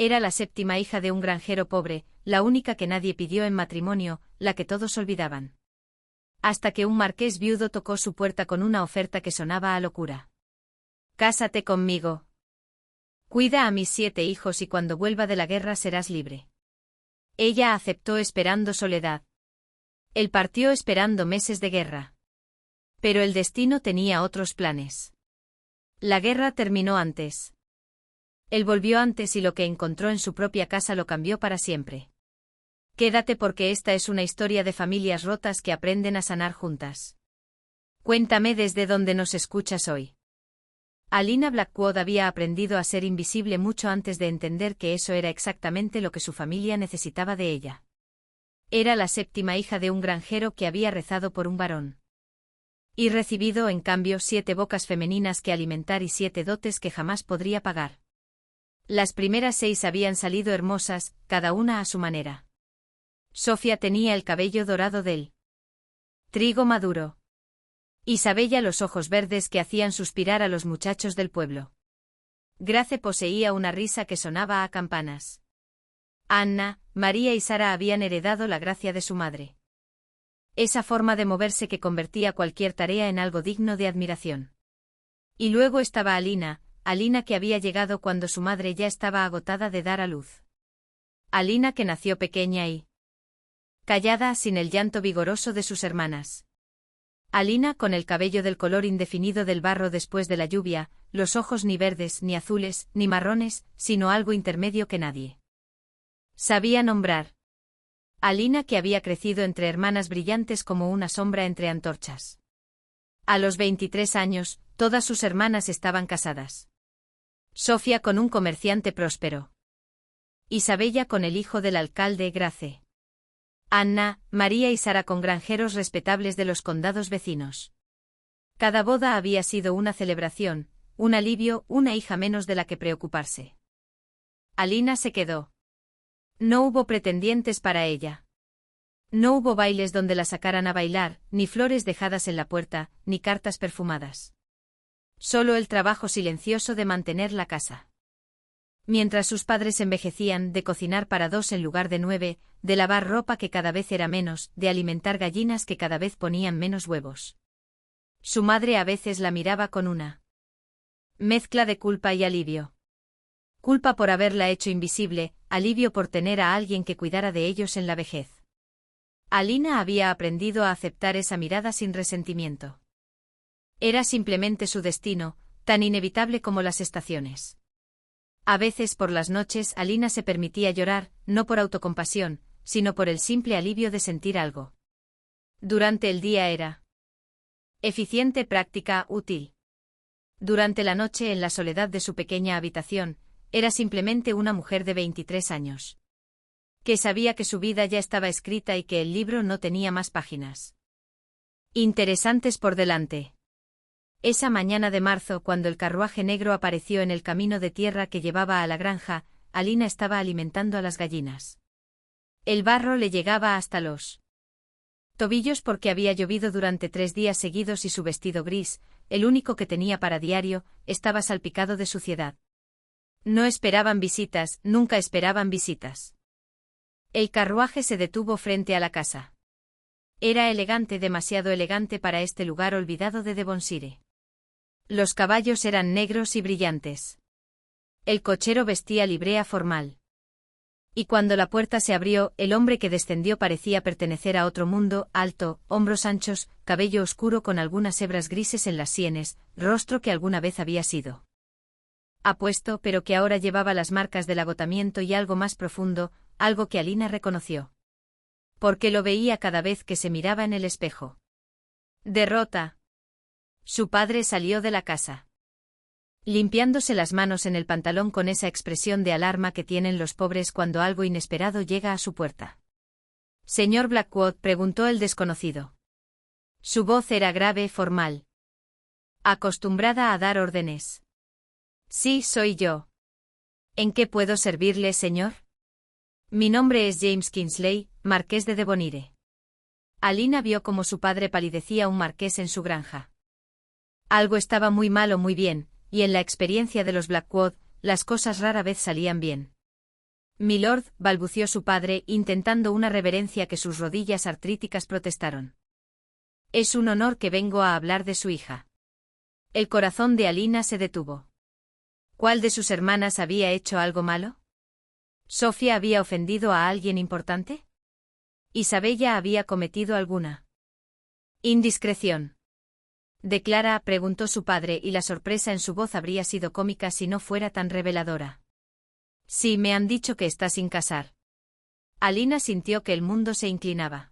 Era la séptima hija de un granjero pobre, la única que nadie pidió en matrimonio, la que todos olvidaban. Hasta que un marqués viudo tocó su puerta con una oferta que sonaba a locura. «Cásate conmigo. Cuida a mis 7 hijos y cuando vuelva de la guerra serás libre». Ella aceptó esperando soledad. Él partió esperando meses de guerra. Pero el destino tenía otros planes. La guerra terminó antes. Él volvió antes y lo que encontró en su propia casa lo cambió para siempre. Quédate porque esta es una historia de familias rotas que aprenden a sanar juntas. Cuéntame desde dónde nos escuchas hoy. Alina Blackwood había aprendido a ser invisible mucho antes de entender que eso era exactamente lo que su familia necesitaba de ella. Era la séptima hija de un granjero que había rezado por un varón. Y recibido, en cambio, 7 bocas femeninas que alimentar y 7 dotes que jamás podría pagar. Las primeras 6 habían salido hermosas, cada una a su manera. Sofía tenía el cabello dorado del trigo maduro. Isabella los ojos verdes que hacían suspirar a los muchachos del pueblo. Grace poseía una risa que sonaba a campanas. Anna, María y Sara habían heredado la gracia de su madre. Esa forma de moverse que convertía cualquier tarea en algo digno de admiración. Y luego estaba Alina que había llegado cuando su madre ya estaba agotada de dar a luz. Alina que nació pequeña y callada, sin el llanto vigoroso de sus hermanas. Alina con el cabello del color indefinido del barro después de la lluvia, los ojos ni verdes, ni azules, ni marrones, sino algo intermedio que nadie sabía nombrar. Alina que había crecido entre hermanas brillantes como una sombra entre antorchas. A los 23 años, todas sus hermanas estaban casadas. Sofía con un comerciante próspero. Isabella con el hijo del alcalde Grace. Anna, María y Sara con granjeros respetables de los condados vecinos. Cada boda había sido una celebración, un alivio, una hija menos de la que preocuparse. Alina se quedó. No hubo pretendientes para ella. No hubo bailes donde la sacaran a bailar, ni flores dejadas en la puerta, ni cartas perfumadas. Solo el trabajo silencioso de mantener la casa. Mientras sus padres envejecían, de cocinar para 2 en lugar de 9, de lavar ropa que cada vez era menos, de alimentar gallinas que cada vez ponían menos huevos. Su madre a veces la miraba con una mezcla de culpa y alivio. Culpa por haberla hecho invisible, alivio por tener a alguien que cuidara de ellos en la vejez. Alina había aprendido a aceptar esa mirada sin resentimiento. Era simplemente su destino, tan inevitable como las estaciones. A veces por las noches Alina se permitía llorar, no por autocompasión, sino por el simple alivio de sentir algo. Durante el día era eficiente, práctica, útil. Durante la noche, en la soledad de su pequeña habitación, era simplemente una mujer de 23 años. Que sabía que su vida ya estaba escrita y que el libro no tenía más páginas interesantes por delante. Esa mañana de marzo, cuando el carruaje negro apareció en el camino de tierra que llevaba a la granja, Alina estaba alimentando a las gallinas. El barro le llegaba hasta los tobillos porque había llovido durante 3 días seguidos y su vestido gris, el único que tenía para diario, estaba salpicado de suciedad. No esperaban visitas, nunca esperaban visitas. El carruaje se detuvo frente a la casa. Era elegante, demasiado elegante para este lugar olvidado de Devonshire. Los caballos eran negros y brillantes. El cochero vestía librea formal. Y cuando la puerta se abrió, el hombre que descendió parecía pertenecer a otro mundo, alto, hombros anchos, cabello oscuro con algunas hebras grises en las sienes, rostro que alguna vez había sido apuesto, pero que ahora llevaba las marcas del agotamiento y algo más profundo, algo que Alina reconoció. Porque lo veía cada vez que se miraba en el espejo. Derrota. Su padre salió de la casa, limpiándose las manos en el pantalón con esa expresión de alarma que tienen los pobres cuando algo inesperado llega a su puerta. «Señor Blackwood», preguntó el desconocido. Su voz era grave, formal. Acostumbrada a dar órdenes. «Sí, soy yo. ¿En qué puedo servirle, señor?» «Mi nombre es James Kingsley, marqués de Devonshire». Alina vio cómo su padre palidecía un marqués en su granja. Algo estaba muy mal o muy bien, y en la experiencia de los Blackwood, las cosas rara vez salían bien. Milord, balbució su padre, intentando una reverencia que sus rodillas artríticas protestaron. Es un honor que vengo a hablar de su hija. El corazón de Alina se detuvo. ¿Cuál de sus hermanas había hecho algo malo? ¿Sofía había ofendido a alguien importante? ¿Isabella había cometido alguna indiscreción? ¿De Clara?, preguntó su padre, y la sorpresa en su voz habría sido cómica si no fuera tan reveladora. Sí, me han dicho que está sin casar. Alina sintió que el mundo se inclinaba.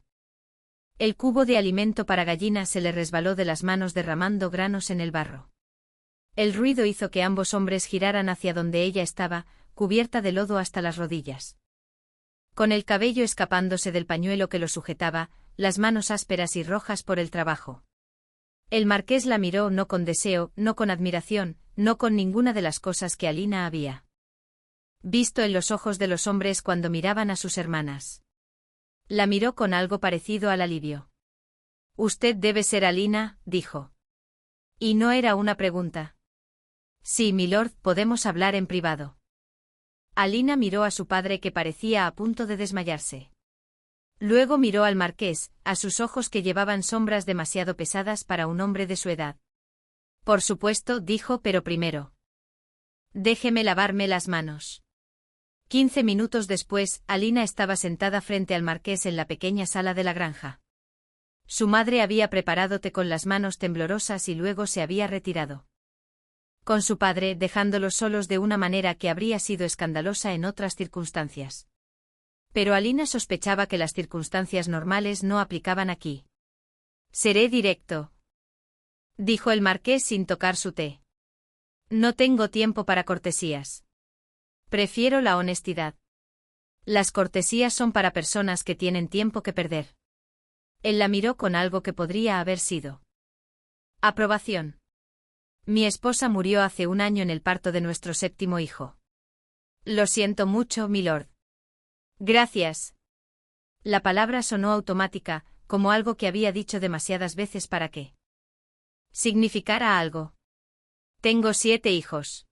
El cubo de alimento para gallinas se le resbaló de las manos derramando granos en el barro. El ruido hizo que ambos hombres giraran hacia donde ella estaba, cubierta de lodo hasta las rodillas. Con el cabello escapándose del pañuelo que lo sujetaba, las manos ásperas y rojas por el trabajo. El marqués la miró no con deseo, no con admiración, no con ninguna de las cosas que Alina había visto en los ojos de los hombres cuando miraban a sus hermanas. La miró con algo parecido al alivio. «Usted debe ser Alina», dijo. Y no era una pregunta. «Sí, milord, podemos hablar en privado». Alina miró a su padre, que parecía a punto de desmayarse. Luego miró al marqués, a sus ojos que llevaban sombras demasiado pesadas para un hombre de su edad. «Por supuesto», dijo, «pero primero déjeme lavarme las manos». 15 minutos después, Alina estaba sentada frente al marqués en la pequeña sala de la granja. Su madre había preparado té con las manos temblorosas y luego se había retirado con su padre, dejándolos solos de una manera que habría sido escandalosa en otras circunstancias. Pero Alina sospechaba que las circunstancias normales no aplicaban aquí. «Seré directo», dijo el marqués sin tocar su té. «No tengo tiempo para cortesías. Prefiero la honestidad. Las cortesías son para personas que tienen tiempo que perder». Él la miró con algo que podría haber sido aprobación. «Mi esposa murió hace un año en el parto de nuestro 7º hijo». «Lo siento mucho, milord». «Gracias». La palabra sonó automática, como algo que había dicho demasiadas veces para que significara algo. «Tengo 7 hijos.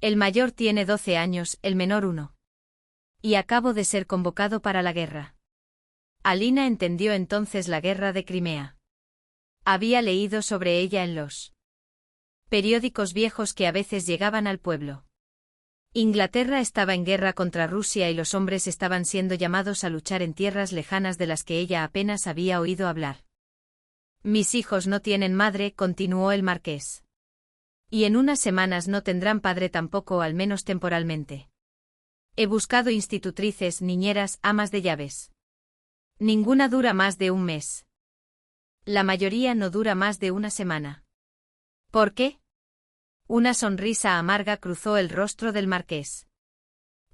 El mayor tiene 12 años, el menor 1. Y acabo de ser convocado para la guerra». Alina entendió entonces la guerra de Crimea. Había leído sobre ella en los periódicos viejos que a veces llegaban al pueblo. Inglaterra estaba en guerra contra Rusia y los hombres estaban siendo llamados a luchar en tierras lejanas de las que ella apenas había oído hablar. «Mis hijos no tienen madre», continuó el marqués. «Y en unas semanas no tendrán padre tampoco, al menos temporalmente. He buscado institutrices, niñeras, amas de llaves. Ninguna dura más de un mes. La mayoría no dura más de una semana». «¿Por qué?». Una sonrisa amarga cruzó el rostro del marqués.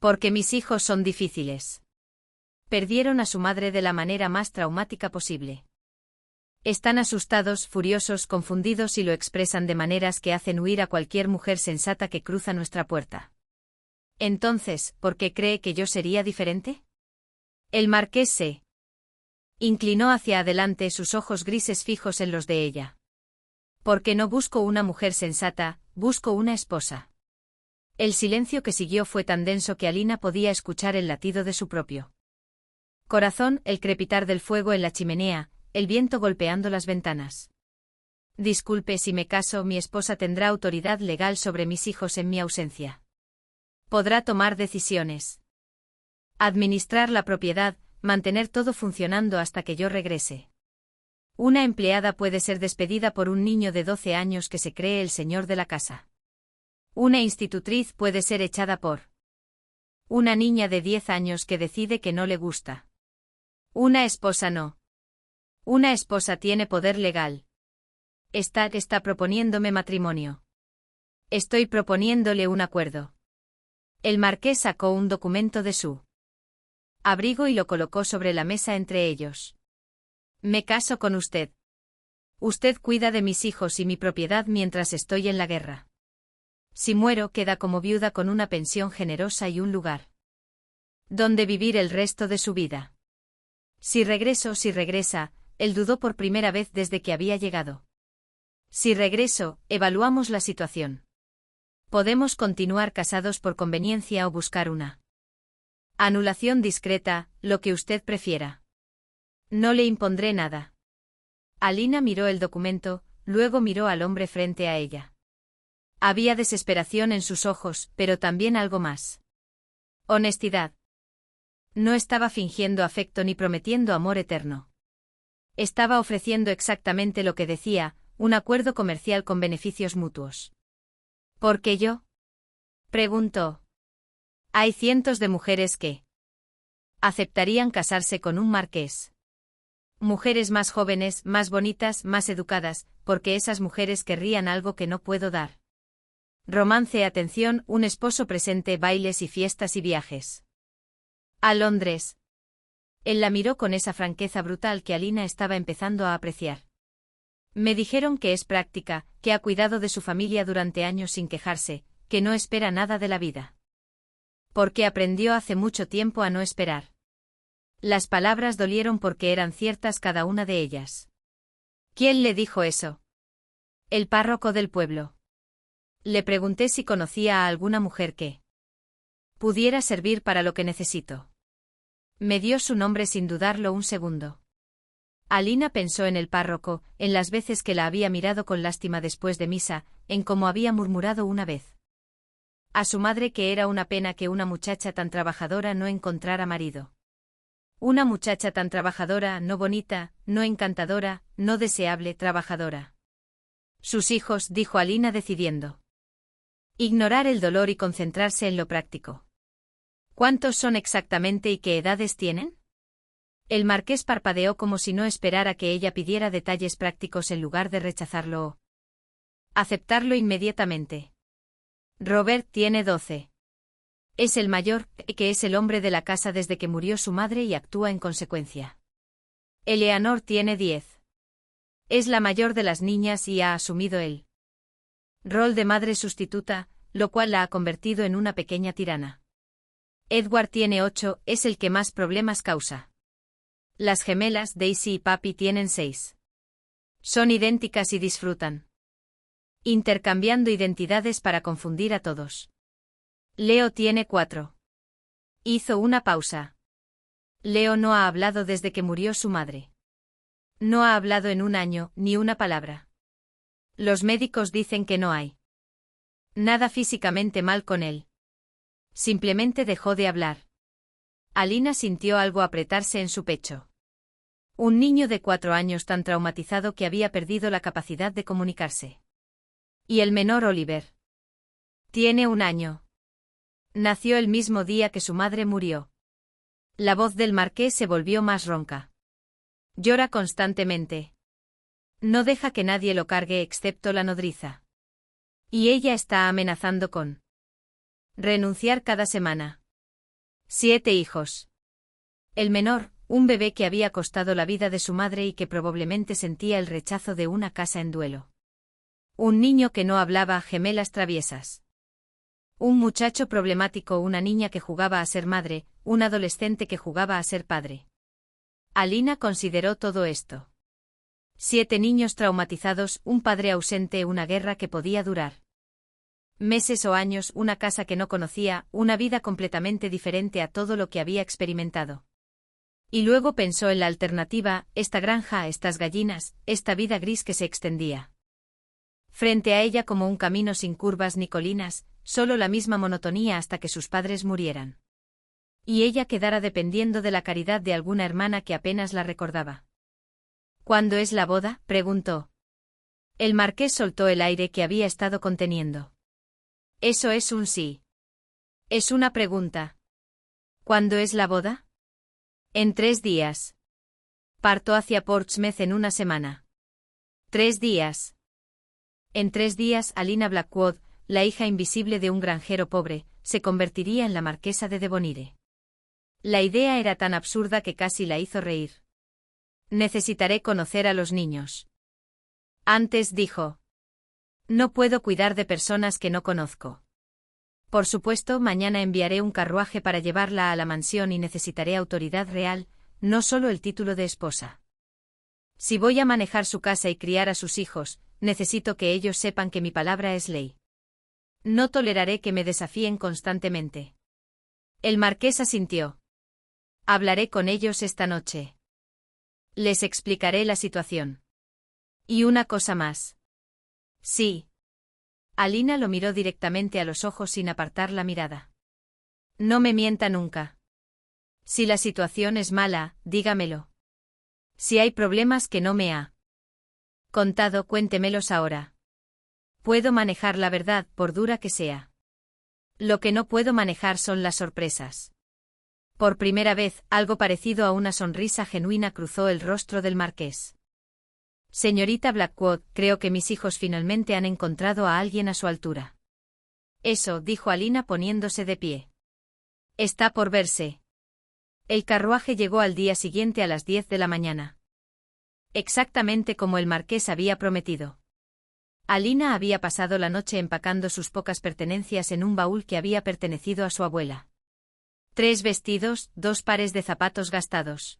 «Porque mis hijos son difíciles. Perdieron a su madre de la manera más traumática posible. Están asustados, furiosos, confundidos y lo expresan de maneras que hacen huir a cualquier mujer sensata que cruza nuestra puerta». «Entonces, ¿por qué cree que yo sería diferente?». El marqués se inclinó hacia adelante, sus ojos grises fijos en los de ella. «Porque no busco una mujer sensata, busco una esposa». El silencio que siguió fue tan denso que Alina podía escuchar el latido de su propio corazón, el crepitar del fuego en la chimenea, el viento golpeando las ventanas. «Disculpe, si me caso, mi esposa tendrá autoridad legal sobre mis hijos en mi ausencia. Podrá tomar decisiones, administrar la propiedad, mantener todo funcionando hasta que yo regrese. Una empleada puede ser despedida por un niño de 12 años que se cree el señor de la casa. Una institutriz puede ser echada por una niña de 10 años que decide que no le gusta. Una esposa no. Una esposa tiene poder legal. Está proponiéndome matrimonio. Estoy proponiéndole un acuerdo». El marqués sacó un documento de su abrigo y lo colocó sobre la mesa entre ellos. «Me caso con usted. Usted cuida de mis hijos y mi propiedad mientras estoy en la guerra. Si muero, queda como viuda con una pensión generosa y un lugar donde vivir el resto de su vida. Si regresa», él dudó por primera vez desde que había llegado. «Si regreso, evaluamos la situación. Podemos continuar casados por conveniencia o buscar una Anulación discreta, lo que usted prefiera. No le impondré nada. Alina miró el documento, luego miró al hombre frente a ella. Había desesperación en sus ojos, pero también algo más. Honestidad. No estaba fingiendo afecto ni prometiendo amor eterno. Estaba ofreciendo exactamente lo que decía, un acuerdo comercial con beneficios mutuos. ¿Por qué yo? Preguntó. Hay cientos de mujeres que aceptarían casarse con un marqués. Mujeres más jóvenes, más bonitas, más educadas, porque esas mujeres querrían algo que no puedo dar. Romance, atención, un esposo presente, bailes y fiestas y viajes. A Londres. Él la miró con esa franqueza brutal que Alina estaba empezando a apreciar. Me dijeron que es práctica, que ha cuidado de su familia durante años sin quejarse, que no espera nada de la vida. Porque aprendió hace mucho tiempo a no esperar. Las palabras dolieron porque eran ciertas cada una de ellas. ¿Quién le dijo eso? El párroco del pueblo. Le pregunté si conocía a alguna mujer que pudiera servir para lo que necesito. Me dio su nombre sin dudarlo un segundo. Alina pensó en el párroco, en las veces que la había mirado con lástima después de misa, en cómo había murmurado una vez a su madre que era una pena que una muchacha tan trabajadora no encontrara marido. Una muchacha tan trabajadora, no bonita, no encantadora, no deseable, trabajadora. Sus hijos, dijo Alina decidiendo ignorar el dolor y concentrarse en lo práctico. ¿Cuántos son exactamente y qué edades tienen? El marqués parpadeó como si no esperara que ella pidiera detalles prácticos en lugar de rechazarlo o aceptarlo inmediatamente. Robert tiene 12. Es el mayor, que es el hombre de la casa desde que murió su madre y actúa en consecuencia. Eleanor tiene 10. Es la mayor de las niñas y ha asumido el rol de madre sustituta, lo cual la ha convertido en una pequeña tirana. Edward tiene 8, es el que más problemas causa. Las gemelas Daisy y Papi tienen 6. Son idénticas y disfrutan intercambiando identidades para confundir a todos. Leo tiene 4. Hizo una pausa. Leo no ha hablado desde que murió su madre. No ha hablado en un año, ni una palabra. Los médicos dicen que no hay nada físicamente mal con él. Simplemente dejó de hablar. Alina sintió algo apretarse en su pecho. Un niño de 4 años tan traumatizado que había perdido la capacidad de comunicarse. ¿Y el menor Oliver? Tiene 1 año. Nació el mismo día que su madre murió. La voz del marqués se volvió más ronca. Llora constantemente. No deja que nadie lo cargue excepto la nodriza. Y ella está amenazando con renunciar cada semana. 7 hijos. El menor, un bebé que había costado la vida de su madre y que probablemente sentía el rechazo de una casa en duelo. Un niño que no hablaba, gemelas traviesas. Un muchacho problemático, una niña que jugaba a ser madre, un adolescente que jugaba a ser padre. Alina consideró todo esto. 7 niños traumatizados, un padre ausente, una guerra que podía durar meses o años, una casa que no conocía, una vida completamente diferente a todo lo que había experimentado. Y luego pensó en la alternativa, esta granja, estas gallinas, esta vida gris que se extendía frente a ella como un camino sin curvas ni colinas, solo la misma monotonía hasta que sus padres murieran. Y ella quedara dependiendo de la caridad de alguna hermana que apenas la recordaba. ¿Cuándo es la boda?, preguntó. El marqués soltó el aire que había estado conteniendo. Eso es un sí. Es una pregunta. ¿Cuándo es la boda? En 3 días. Parto hacia Portsmouth en 1 semana. 3 días. En 3 días, Alina Blackwood, la hija invisible de un granjero pobre, se convertiría en la marquesa de Devonshire. La idea era tan absurda que casi la hizo reír. Necesitaré conocer a los niños. Antes dijo. No puedo cuidar de personas que no conozco. Por supuesto, mañana enviaré un carruaje para llevarla a la mansión y necesitaré autoridad real, no solo el título de esposa. Si voy a manejar su casa y criar a sus hijos, necesito que ellos sepan que mi palabra es ley. No toleraré que me desafíen constantemente. El marqués asintió. Hablaré con ellos esta noche. Les explicaré la situación. Y una cosa más. Sí. Alina lo miró directamente a los ojos sin apartar la mirada. No me mienta nunca. Si la situación es mala, dígamelo. Si hay problemas que no me ha contado, cuéntemelos ahora. Puedo manejar la verdad, por dura que sea. Lo que no puedo manejar son las sorpresas. Por primera vez, algo parecido a una sonrisa genuina cruzó el rostro del marqués. Señorita Blackwood, creo que mis hijos finalmente han encontrado a alguien a su altura. Eso, dijo Alina poniéndose de pie. Está por verse. El carruaje llegó al día siguiente a las 10 de la mañana. Exactamente como el marqués había prometido. Alina había pasado la noche empacando sus pocas pertenencias en un baúl que había pertenecido a su abuela. 3 vestidos, 2 pares de zapatos gastados.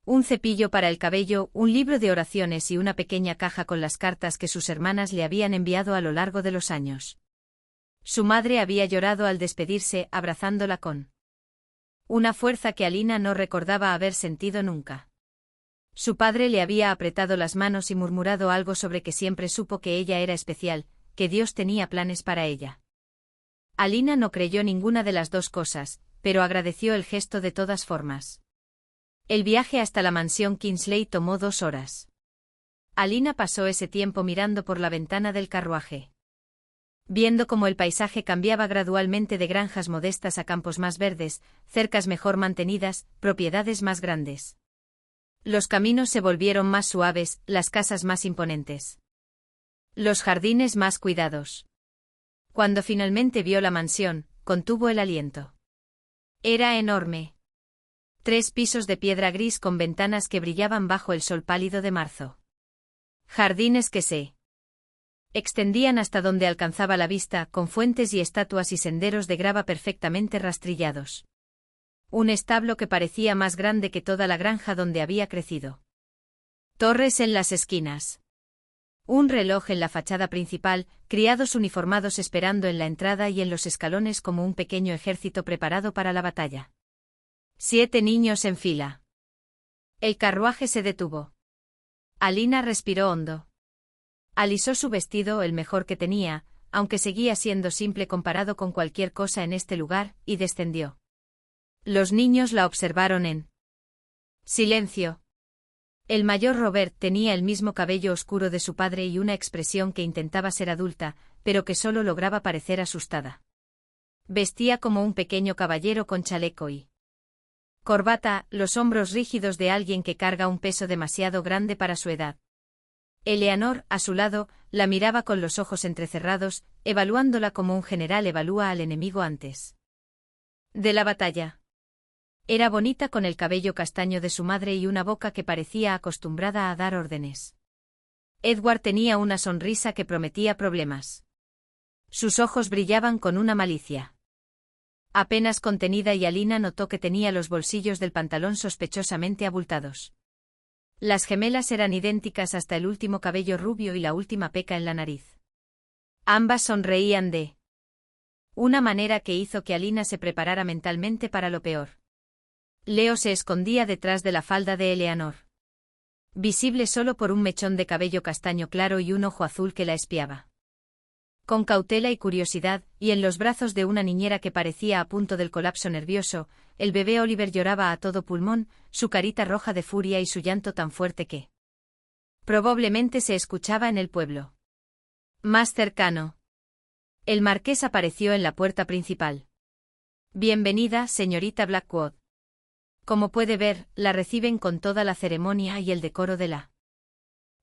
Un cepillo para el cabello, un libro de oraciones y una pequeña caja con las cartas que sus hermanas le habían enviado a lo largo de los años. Su madre había llorado al despedirse, abrazándola con una fuerza que Alina no recordaba haber sentido nunca. Su padre le había apretado las manos y murmurado algo sobre que siempre supo que ella era especial, que Dios tenía planes para ella. Alina no creyó ninguna de las dos cosas, pero agradeció el gesto de todas formas. El viaje hasta la mansión Kingsley tomó 2 horas. Alina pasó ese tiempo mirando por la ventana del carruaje. Viendo cómo el paisaje cambiaba gradualmente de granjas modestas a campos más verdes, cercas mejor mantenidas, propiedades más grandes. Los caminos se volvieron más suaves, las casas más imponentes. Los jardines más cuidados. Cuando finalmente vio la mansión, contuvo el aliento. Era enorme. 3 pisos de piedra gris con ventanas que brillaban bajo el sol pálido de marzo. Jardines que se extendían hasta donde alcanzaba la vista, con fuentes y estatuas y senderos de grava perfectamente rastrillados. Un establo que parecía más grande que toda la granja donde había crecido. Torres en las esquinas. Un reloj en la fachada principal, criados uniformados esperando en la entrada y en los escalones como un pequeño ejército preparado para la batalla. 7 niños en fila. El carruaje se detuvo. Alina respiró hondo. Alisó su vestido, el mejor que tenía, aunque seguía siendo simple comparado con cualquier cosa en este lugar, y descendió. Los niños la observaron en silencio. El mayor Robert tenía el mismo cabello oscuro de su padre y una expresión que intentaba ser adulta, pero que solo lograba parecer asustada. Vestía como un pequeño caballero con chaleco y corbata, los hombros rígidos de alguien que carga un peso demasiado grande para su edad. Eleanor, a su lado, la miraba con los ojos entrecerrados, evaluándola como un general evalúa al enemigo antes de la batalla. Era bonita con el cabello castaño de su madre y una boca que parecía acostumbrada a dar órdenes. Edward tenía una sonrisa que prometía problemas. Sus ojos brillaban con una malicia apenas contenida y Alina notó que tenía los bolsillos del pantalón sospechosamente abultados. Las gemelas eran idénticas hasta el último cabello rubio y la última peca en la nariz. Ambas sonreían de una manera que hizo que Alina se preparara mentalmente para lo peor. Leo se escondía detrás de la falda de Eleanor, visible solo por un mechón de cabello castaño claro y un ojo azul que la espiaba con cautela y curiosidad, y en los brazos de una niñera que parecía a punto del colapso nervioso, el bebé Oliver lloraba a todo pulmón, su carita roja de furia y su llanto tan fuerte que probablemente se escuchaba en el pueblo más cercano. El marqués apareció en la puerta principal. Bienvenida, señorita Blackwood. Como puede ver, la reciben con toda la ceremonia y el decoro de la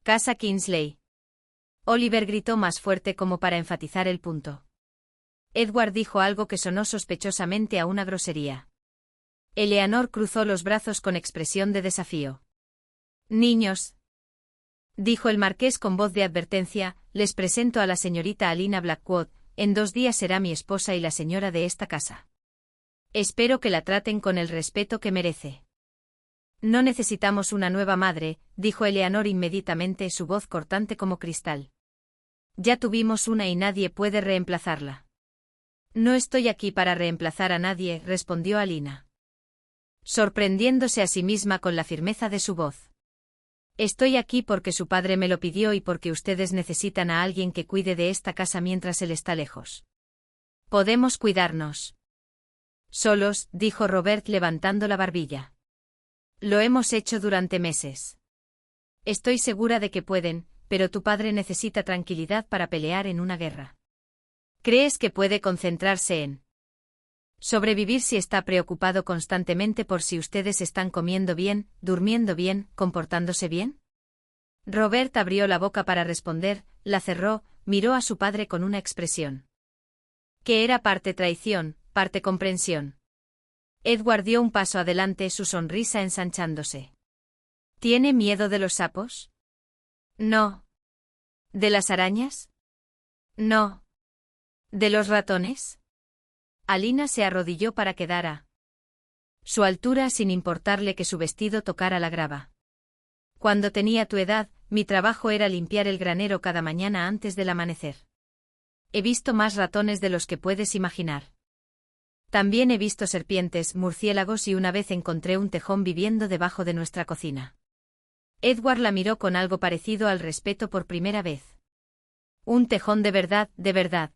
casa Kingsley. Oliver gritó más fuerte como para enfatizar el punto. Edward dijo algo que sonó sospechosamente a una grosería. Eleanor cruzó los brazos con expresión de desafío. Niños, dijo el marqués con voz de advertencia, les presento a la señorita Alina Blackwood, en 2 días será mi esposa y la señora de esta casa. Espero que la traten con el respeto que merece. No necesitamos una nueva madre, dijo Eleanor inmediatamente, su voz cortante como cristal. Ya tuvimos una y nadie puede reemplazarla. No estoy aquí para reemplazar a nadie, respondió Alina, sorprendiéndose a sí misma con la firmeza de su voz. Estoy aquí porque su padre me lo pidió y porque ustedes necesitan a alguien que cuide de esta casa mientras él está lejos. Podemos cuidarnos solos, dijo Robert levantando la barbilla. Lo hemos hecho durante meses. Estoy segura de que pueden, pero tu padre necesita tranquilidad para pelear en una guerra. ¿Crees que puede concentrarse en sobrevivir si está preocupado constantemente por si ustedes están comiendo bien, durmiendo bien, comportándose bien? Robert abrió la boca para responder, la cerró, miró a su padre con una expresión que era parte traición, parte comprensión. Edward dio un paso adelante, su sonrisa ensanchándose. ¿Tiene miedo de los sapos? No. ¿De las arañas? No. ¿De los ratones? Alina se arrodilló para quedar a su altura sin importarle que su vestido tocara la grava. Cuando tenía tu edad, mi trabajo era limpiar el granero cada mañana antes del amanecer. He visto más ratones de los que puedes imaginar. También he visto serpientes, murciélagos y una vez encontré un tejón viviendo debajo de nuestra cocina. Edward la miró con algo parecido al respeto por primera vez. Un tejón de verdad, de verdad.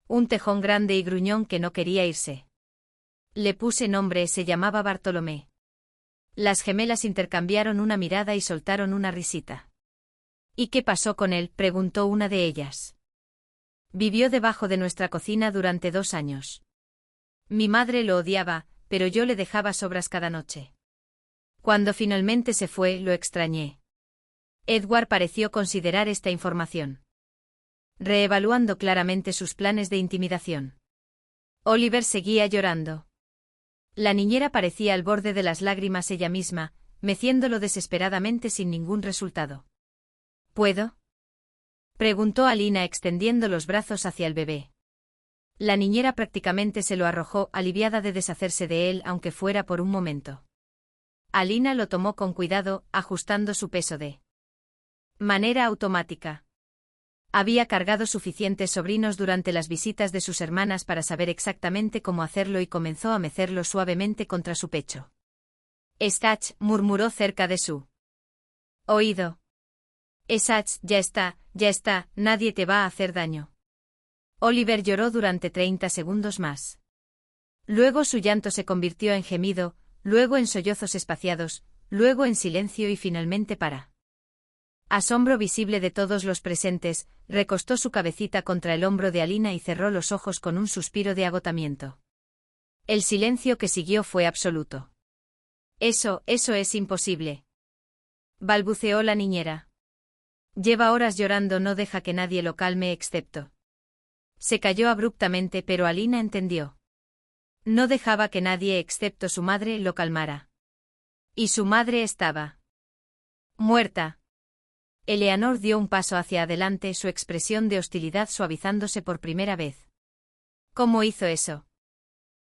Un tejón grande y gruñón que no quería irse. Le puse nombre, se llamaba Bartolomé. Las gemelas intercambiaron una mirada y soltaron una risita. ¿Y qué pasó con él?, preguntó una de ellas. Vivió debajo de nuestra cocina durante 2 años. Mi madre lo odiaba, pero yo le dejaba sobras cada noche. Cuando finalmente se fue, lo extrañé. Edward pareció considerar esta información, reevaluando claramente sus planes de intimidación. Oliver seguía llorando. La niñera parecía al borde de las lágrimas ella misma, meciéndolo desesperadamente sin ningún resultado. ¿Puedo?, preguntó Alina extendiendo los brazos hacia el bebé. La niñera prácticamente se lo arrojó, aliviada de deshacerse de él aunque fuera por un momento. Alina lo tomó con cuidado, ajustando su peso de manera automática. Había cargado suficientes sobrinos durante las visitas de sus hermanas para saber exactamente cómo hacerlo y comenzó a mecerlo suavemente contra su pecho. «Stach», murmuró cerca de su oído. «Stach, ya está, nadie te va a hacer daño». Oliver lloró durante 30 segundos más. Luego su llanto se convirtió en gemido, luego en sollozos espaciados, luego en silencio y finalmente para asombro visible de todos los presentes, recostó su cabecita contra el hombro de Alina y cerró los ojos con un suspiro de agotamiento. El silencio que siguió fue absoluto. Eso es imposible», balbuceó la niñera. «Lleva horas llorando, no deja que nadie lo calme excepto». Se calló abruptamente, pero Alina entendió. No dejaba que nadie excepto su madre lo calmara. Y su madre estaba muerta. Eleanor dio un paso hacia adelante, su expresión de hostilidad suavizándose por primera vez. ¿Cómo hizo eso?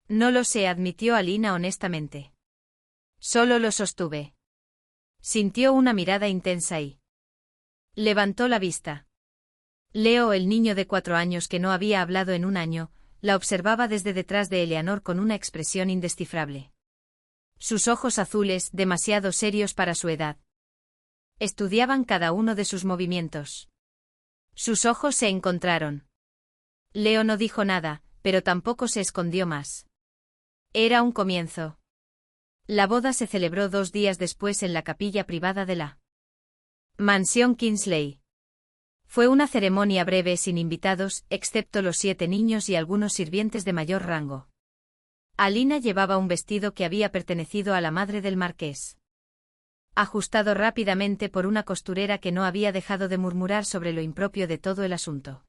No lo sé, admitió Alina honestamente. Solo lo sostuve. Sintió una mirada intensa y levantó la vista. Leo, el niño de 4 años que no había hablado en un año, la observaba desde detrás de Eleanor con una expresión indescifrable. Sus ojos azules, demasiado serios para su edad, estudiaban cada uno de sus movimientos. Sus ojos se encontraron. Leo no dijo nada, pero tampoco se escondió más. Era un comienzo. La boda se celebró 2 días después en la capilla privada de la mansión Kingsley. Fue una ceremonia breve sin invitados, excepto los 7 niños y algunos sirvientes de mayor rango. Alina llevaba un vestido que había pertenecido a la madre del marqués, ajustado rápidamente por una costurera que no había dejado de murmurar sobre lo impropio de todo el asunto.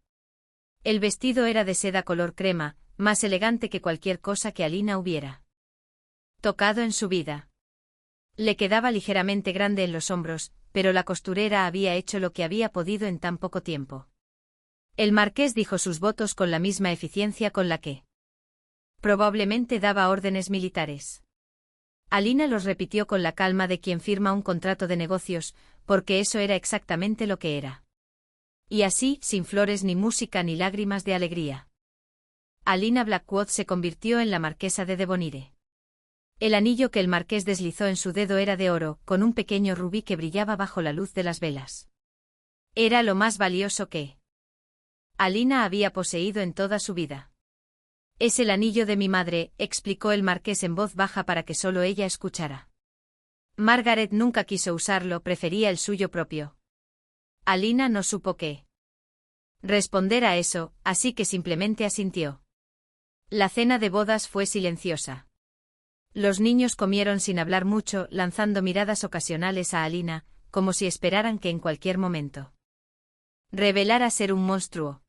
El vestido era de seda color crema, más elegante que cualquier cosa que Alina hubiera tocado en su vida. Le quedaba ligeramente grande en los hombros, pero la costurera había hecho lo que había podido en tan poco tiempo. El marqués dijo sus votos con la misma eficiencia con la que probablemente daba órdenes militares. Alina los repitió con la calma de quien firma un contrato de negocios, porque eso era exactamente lo que era. Y así, sin flores ni música ni lágrimas de alegría. Alina Blackwood se convirtió en la marquesa de Devonshire. El anillo que el marqués deslizó en su dedo era de oro, con un pequeño rubí que brillaba bajo la luz de las velas. Era lo más valioso que Alina había poseído en toda su vida. «Es el anillo de mi madre», explicó el marqués en voz baja para que solo ella escuchara. Margaret nunca quiso usarlo, prefería el suyo propio. Alina no supo qué responder a eso, así que simplemente asintió. La cena de bodas fue silenciosa. Los niños comieron sin hablar mucho, lanzando miradas ocasionales a Alina, como si esperaran que en cualquier momento revelara ser un monstruo.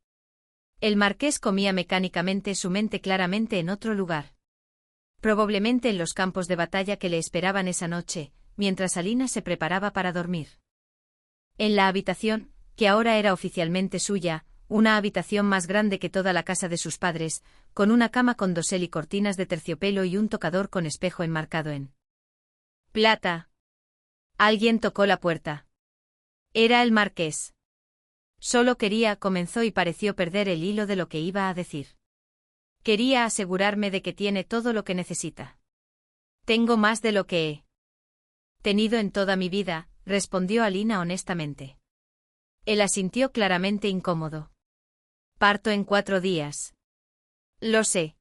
El marqués comía mecánicamente, su mente claramente en otro lugar. Probablemente en los campos de batalla que le esperaban esa noche, mientras Alina se preparaba para dormir. En la habitación, que ahora era oficialmente suya, una habitación más grande que toda la casa de sus padres, con una cama con dosel y cortinas de terciopelo y un tocador con espejo enmarcado en plata. Alguien tocó la puerta. Era el marqués. Solo comenzó y pareció perder el hilo de lo que iba a decir. Quería asegurarme de que tiene todo lo que necesita. Tengo más de lo que he tenido en toda mi vida, respondió Alina honestamente. Él asintió claramente incómodo. Parto en 4 días. Lo sé.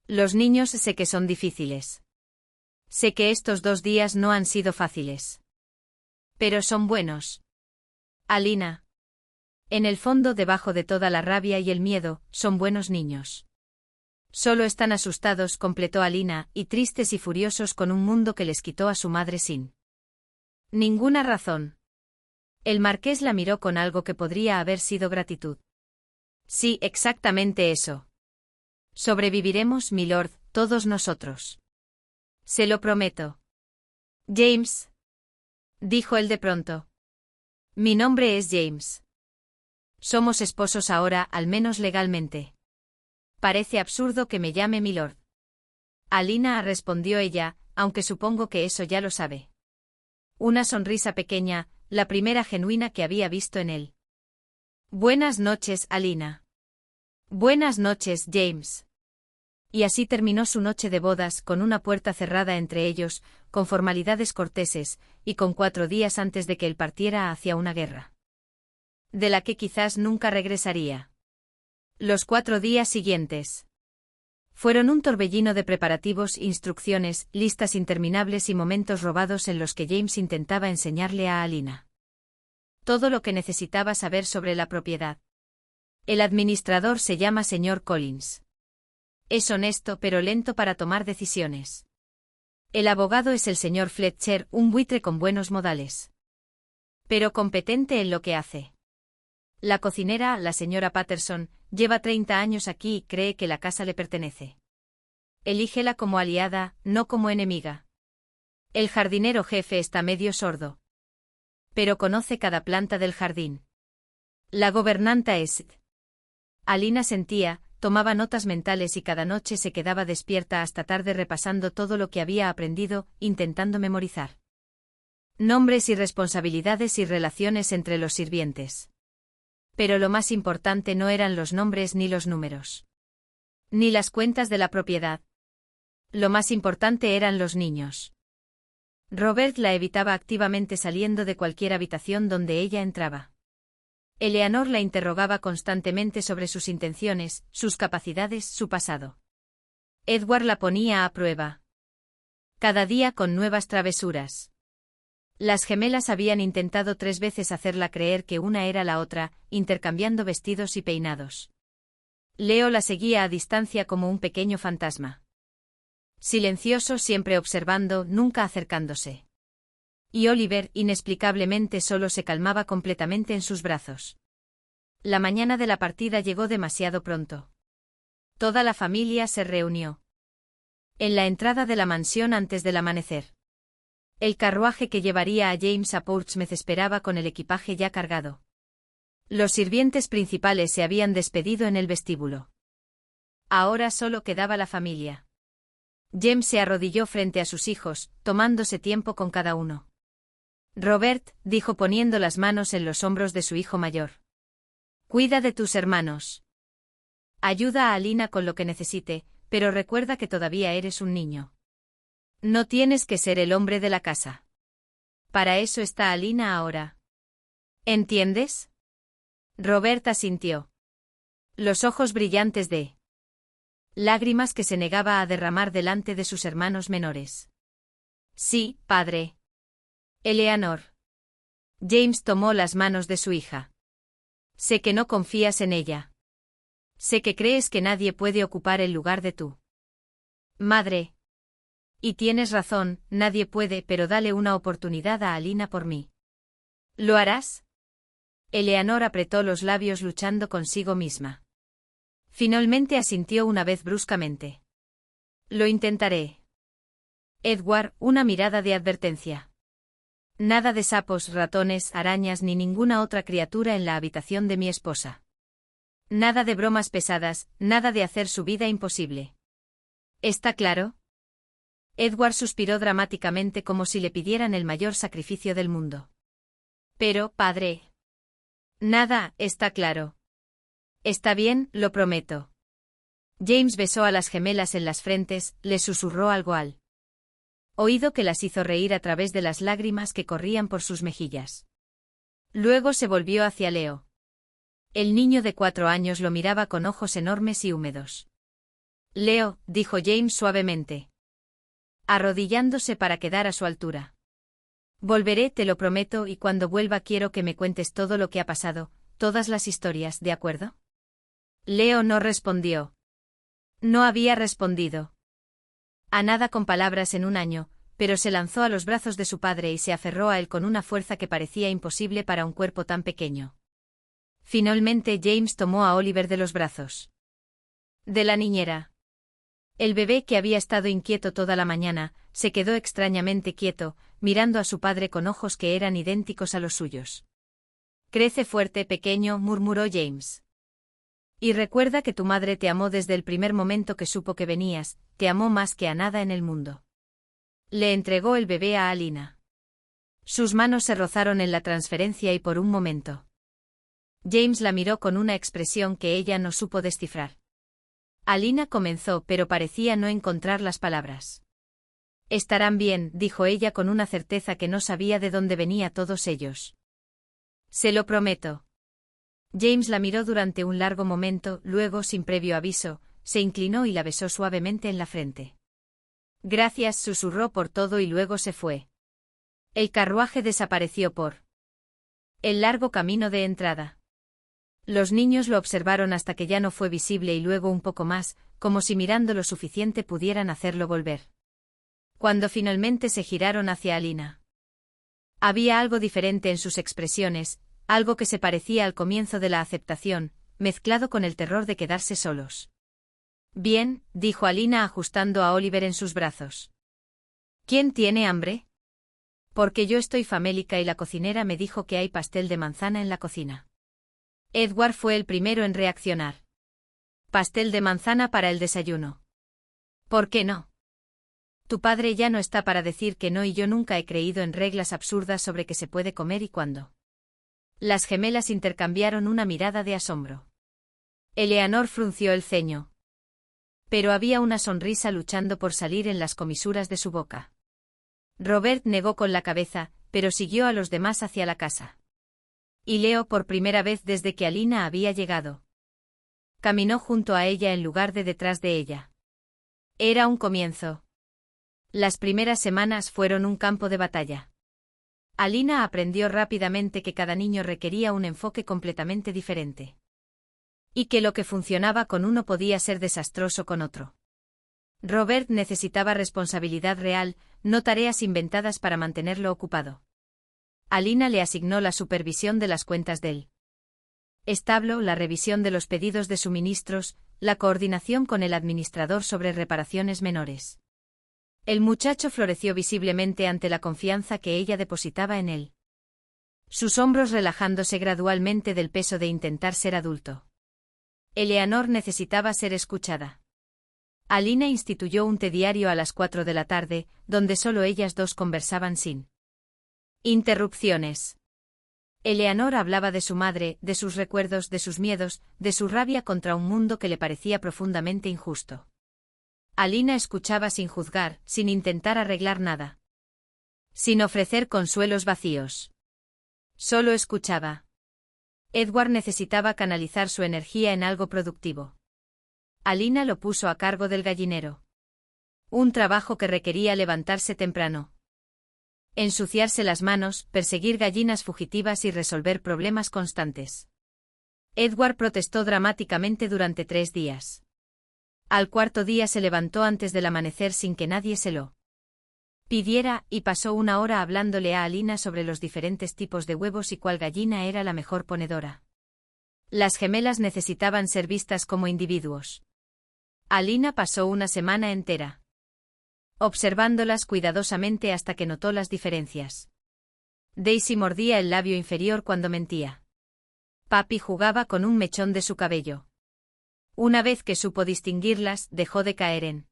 Los niños sé que son difíciles. Sé que estos 2 días no han sido fáciles. Pero son buenos. Alina. En el fondo, debajo de toda la rabia y el miedo, son buenos niños. Solo están asustados, completó Alina, y tristes y furiosos con un mundo que les quitó a su madre sin ninguna razón. El marqués la miró con algo que podría haber sido gratitud. Sí, exactamente eso. Sobreviviremos, milord, todos nosotros. Se lo prometo. James. Dijo él de pronto. Mi nombre es James. Somos esposos ahora, al menos legalmente. Parece absurdo que me llame milord. Alina, respondió ella, aunque supongo que eso ya lo sabe. Una sonrisa pequeña, la primera genuina que había visto en él. Buenas noches, Alina. Buenas noches, James. Y así terminó su noche de bodas, con una puerta cerrada entre ellos, con formalidades corteses, y con 4 días antes de que él partiera hacia una guerra de la que quizás nunca regresaría. Los 4 días siguientes fueron un torbellino de preparativos, instrucciones, listas interminables y momentos robados en los que James intentaba enseñarle a Alina todo lo que necesitaba saber sobre la propiedad. El administrador se llama señor Collins. Es honesto pero lento para tomar decisiones. El abogado es el señor Fletcher, un buitre con buenos modales, pero competente en lo que hace. La cocinera, la señora Patterson, lleva 30 años aquí y cree que la casa le pertenece. Elígela como aliada, no como enemiga. El jardinero jefe está medio sordo, pero conoce cada planta del jardín. La gobernanta es... Alina sentía, tomaba notas mentales y cada noche se quedaba despierta hasta tarde repasando todo lo que había aprendido, intentando memorizar nombres y responsabilidades y relaciones entre los sirvientes. Pero lo más importante no eran los nombres ni los números, ni las cuentas de la propiedad. Lo más importante eran los niños. Robert la evitaba activamente saliendo de cualquier habitación donde ella entraba. Eleanor la interrogaba constantemente sobre sus intenciones, sus capacidades, su pasado. Edward la ponía a prueba. Cada día con nuevas travesuras. Las gemelas habían intentado 3 veces hacerla creer que una era la otra, intercambiando vestidos y peinados. Leo la seguía a distancia como un pequeño fantasma. Silencioso, siempre observando, nunca acercándose. Y Oliver, inexplicablemente, solo se calmaba completamente en sus brazos. La mañana de la partida llegó demasiado pronto. Toda la familia se reunió en la entrada de la mansión antes del amanecer. El carruaje que llevaría a James a Portsmouth esperaba con el equipaje ya cargado. Los sirvientes principales se habían despedido en el vestíbulo. Ahora solo quedaba la familia. James se arrodilló frente a sus hijos, tomándose tiempo con cada uno. Robert, dijo poniendo las manos en los hombros de su hijo mayor. Cuida de tus hermanos. Ayuda a Alina con lo que necesite, pero recuerda que todavía eres un niño. No tienes que ser el hombre de la casa. Para eso está Alina ahora. ¿Entiendes? Robert asintió. Los ojos brillantes de lágrimas que se negaba a derramar delante de sus hermanos menores. Sí, padre. Eleanor. James tomó las manos de su hija. Sé que no confías en ella. Sé que crees que nadie puede ocupar el lugar de tu madre. Y tienes razón, nadie puede, pero dale una oportunidad a Alina por mí. ¿Lo harás? Eleanor apretó los labios luchando consigo misma. Finalmente asintió una vez bruscamente. Lo intentaré. Edward, una mirada de advertencia. Nada de sapos, ratones, arañas ni ninguna otra criatura en la habitación de mi esposa. Nada de bromas pesadas, nada de hacer su vida imposible. ¿Está claro? Edward suspiró dramáticamente como si le pidieran el mayor sacrificio del mundo. Pero, padre. Nada, está claro. Está bien, lo prometo. James besó a las gemelas en las frentes, les susurró algo al oído que las hizo reír a través de las lágrimas que corrían por sus mejillas. Luego se volvió hacia Leo. El niño de 4 años lo miraba con ojos enormes y húmedos. Leo, dijo James suavemente, arrodillándose para quedar a su altura. Volveré, te lo prometo, y cuando vuelva quiero que me cuentes todo lo que ha pasado, todas las historias, ¿de acuerdo? Leo no respondió. No había respondido a nada con palabras en un año, pero se lanzó a los brazos de su padre y se aferró a él con una fuerza que parecía imposible para un cuerpo tan pequeño. Finalmente James tomó a Oliver de los brazos de la niñera. El bebé, que había estado inquieto toda la mañana, se quedó extrañamente quieto, mirando a su padre con ojos que eran idénticos a los suyos. Crece fuerte, pequeño, murmuró James. Y recuerda que tu madre te amó desde el primer momento que supo que venías, te amó más que a nada en el mundo. Le entregó el bebé a Alina. Sus manos se rozaron en la transferencia y por un momento James la miró con una expresión que ella no supo descifrar. Alina comenzó, pero parecía no encontrar las palabras. Estarán bien, dijo ella con una certeza que no sabía de dónde venía todos ellos. Se lo prometo. James la miró durante un largo momento, luego, sin previo aviso, se inclinó y la besó suavemente en la frente. Gracias, susurró por todo y luego se fue. El carruaje desapareció por el largo camino de entrada. Los niños lo observaron hasta que ya no fue visible y luego un poco más, como si mirando lo suficiente pudieran hacerlo volver. Cuando finalmente se giraron hacia Alina. Había algo diferente en sus expresiones, algo que se parecía al comienzo de la aceptación, mezclado con el terror de quedarse solos. Bien, dijo Alina ajustando a Oliver en sus brazos. ¿Quién tiene hambre? Porque yo estoy famélica y la cocinera me dijo que hay pastel de manzana en la cocina. Edward fue el primero en reaccionar. Pastel de manzana para el desayuno. ¿Por qué no? Tu padre ya no está para decir que no y yo nunca he creído en reglas absurdas sobre qué se puede comer y cuándo. Las gemelas intercambiaron una mirada de asombro. Eleanor frunció el ceño. Pero había una sonrisa luchando por salir en las comisuras de su boca. Robert negó con la cabeza, pero siguió a los demás hacia la casa. Y Leo, por primera vez desde que Alina había llegado, caminó junto a ella en lugar de detrás de ella. Era un comienzo. Las primeras semanas fueron un campo de batalla. Alina aprendió rápidamente que cada niño requería un enfoque completamente diferente. Y que lo que funcionaba con uno podía ser desastroso con otro. Robert necesitaba responsabilidad real, no tareas inventadas para mantenerlo ocupado. Alina le asignó la supervisión de las cuentas del establo, la revisión de los pedidos de suministros, la coordinación con el administrador sobre reparaciones menores. El muchacho floreció visiblemente ante la confianza que ella depositaba en él. Sus hombros relajándose gradualmente del peso de intentar ser adulto. Eleanor necesitaba ser escuchada. Alina instituyó un té diario a las 4 de la tarde, donde solo ellas dos conversaban sin interrupciones. Eleanor hablaba de su madre, de sus recuerdos, de sus miedos, de su rabia contra un mundo que le parecía profundamente injusto. Alina escuchaba sin juzgar, sin intentar arreglar nada. Sin ofrecer consuelos vacíos. Solo escuchaba. Edward necesitaba canalizar su energía en algo productivo. Alina lo puso a cargo del gallinero. Un trabajo que requería levantarse temprano. Ensuciarse las manos, perseguir gallinas fugitivas y resolver problemas constantes. Edward protestó dramáticamente durante 3 días. Al cuarto día se levantó antes del amanecer sin que nadie se lo pidiera, y pasó 1 hora hablándole a Alina sobre los diferentes tipos de huevos y cuál gallina era la mejor ponedora. Las gemelas necesitaban ser vistas como individuos. Alina pasó 1 semana entera observándolas cuidadosamente hasta que notó las diferencias. Daisy mordía el labio inferior cuando mentía. Papi jugaba con un mechón de su cabello. Una vez que supo distinguirlas, dejó de caer en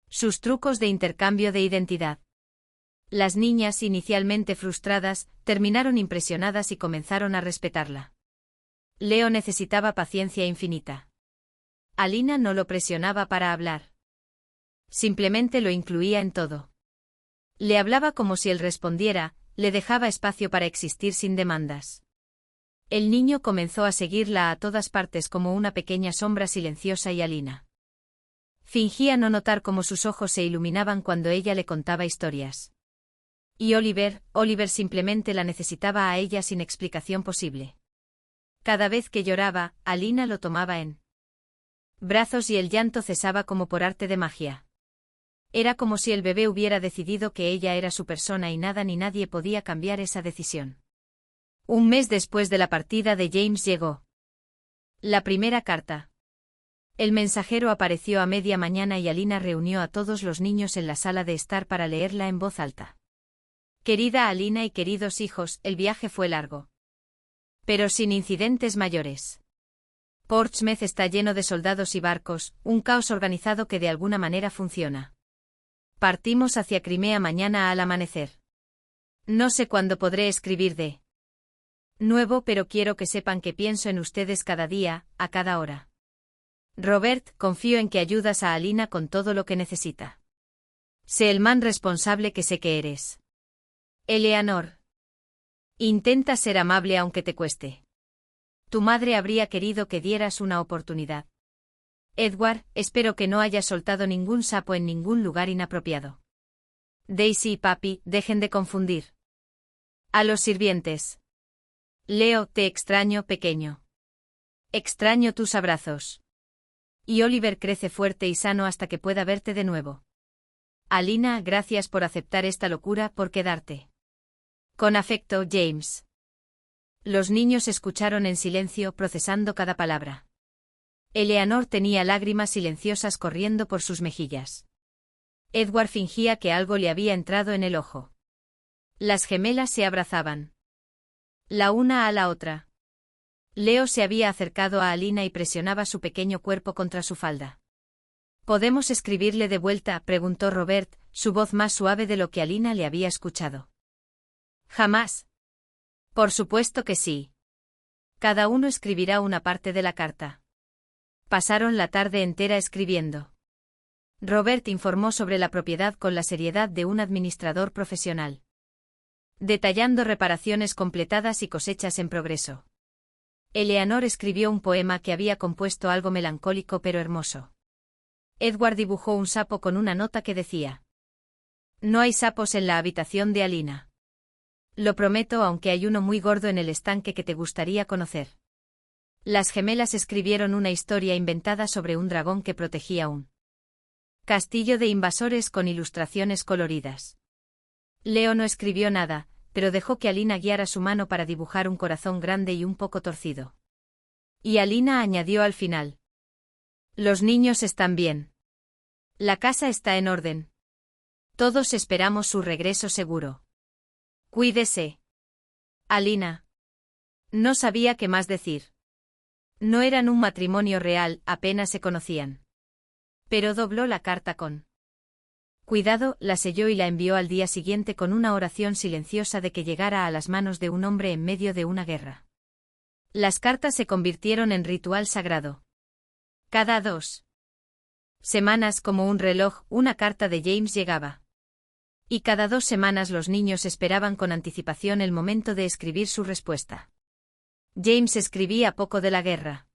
sus trucos de intercambio de identidad. Las niñas, inicialmente frustradas, terminaron impresionadas y comenzaron a respetarla. Leo necesitaba paciencia infinita. Alina no lo presionaba para hablar. Simplemente lo incluía en todo. Le hablaba como si él respondiera, le dejaba espacio para existir sin demandas. El niño comenzó a seguirla a todas partes como una pequeña sombra silenciosa y Alina fingía no notar cómo sus ojos se iluminaban cuando ella le contaba historias. Y Oliver simplemente la necesitaba a ella sin explicación posible. Cada vez que lloraba, Alina lo tomaba en brazos y el llanto cesaba como por arte de magia. Era como si el bebé hubiera decidido que ella era su persona y nada ni nadie podía cambiar esa decisión. 1 mes después de la partida de James llegó la primera carta. El mensajero apareció a media mañana y Alina reunió a todos los niños en la sala de estar para leerla en voz alta. Querida Alina y queridos hijos, el viaje fue largo, pero sin incidentes mayores. Portsmouth está lleno de soldados y barcos, un caos organizado que de alguna manera funciona. Partimos hacia Crimea mañana al amanecer. No sé cuándo podré escribir de nuevo, pero quiero que sepan que pienso en ustedes cada día, a cada hora. Robert, confío en que ayudas a Alina con todo lo que necesita. Sé el man responsable que sé que eres. Eleanor. Intenta ser amable aunque te cueste. Tu madre habría querido que dieras una oportunidad. Edward, espero que no hayas soltado ningún sapo en ningún lugar inapropiado. Daisy y papi, dejen de confundir a los sirvientes. Leo, te extraño, pequeño. Extraño tus abrazos. Y Oliver crece fuerte y sano hasta que pueda verte de nuevo. Alina, gracias por aceptar esta locura, por quedarte. Con afecto, James. Los niños escucharon en silencio, procesando cada palabra. Eleanor tenía lágrimas silenciosas corriendo por sus mejillas. Edward fingía que algo le había entrado en el ojo. Las gemelas se abrazaban, la una a la otra. Leo se había acercado a Alina y presionaba su pequeño cuerpo contra su falda. ¿Podemos escribirle de vuelta?, preguntó Robert, su voz más suave de lo que Alina le había escuchado. Jamás. Por supuesto que sí. Cada uno escribirá una parte de la carta. Pasaron la tarde entera escribiendo. Robert informó sobre la propiedad con la seriedad de un administrador profesional, detallando reparaciones completadas y cosechas en progreso. Eleanor escribió un poema que había compuesto algo melancólico pero hermoso. Edward dibujó un sapo con una nota que decía: No hay sapos en la habitación de Alina. Lo prometo, aunque hay uno muy gordo en el estanque que te gustaría conocer. Las gemelas escribieron una historia inventada sobre un dragón que protegía un castillo de invasores con ilustraciones coloridas. Leo no escribió nada, pero dejó que Alina guiara su mano para dibujar un corazón grande y un poco torcido. Y Alina añadió al final: Los niños están bien. La casa está en orden. Todos esperamos su regreso seguro. Cuídese. Alina. No sabía qué más decir. No eran un matrimonio real, apenas se conocían. Pero dobló la carta con Cuidado, la selló y la envió al día siguiente con una oración silenciosa de que llegara a las manos de un hombre en medio de una guerra. Las cartas se convirtieron en ritual sagrado. Cada 2 semanas, como un reloj, una carta de James llegaba. Y cada 2 semanas los niños esperaban con anticipación el momento de escribir su respuesta. James escribía poco de la guerra.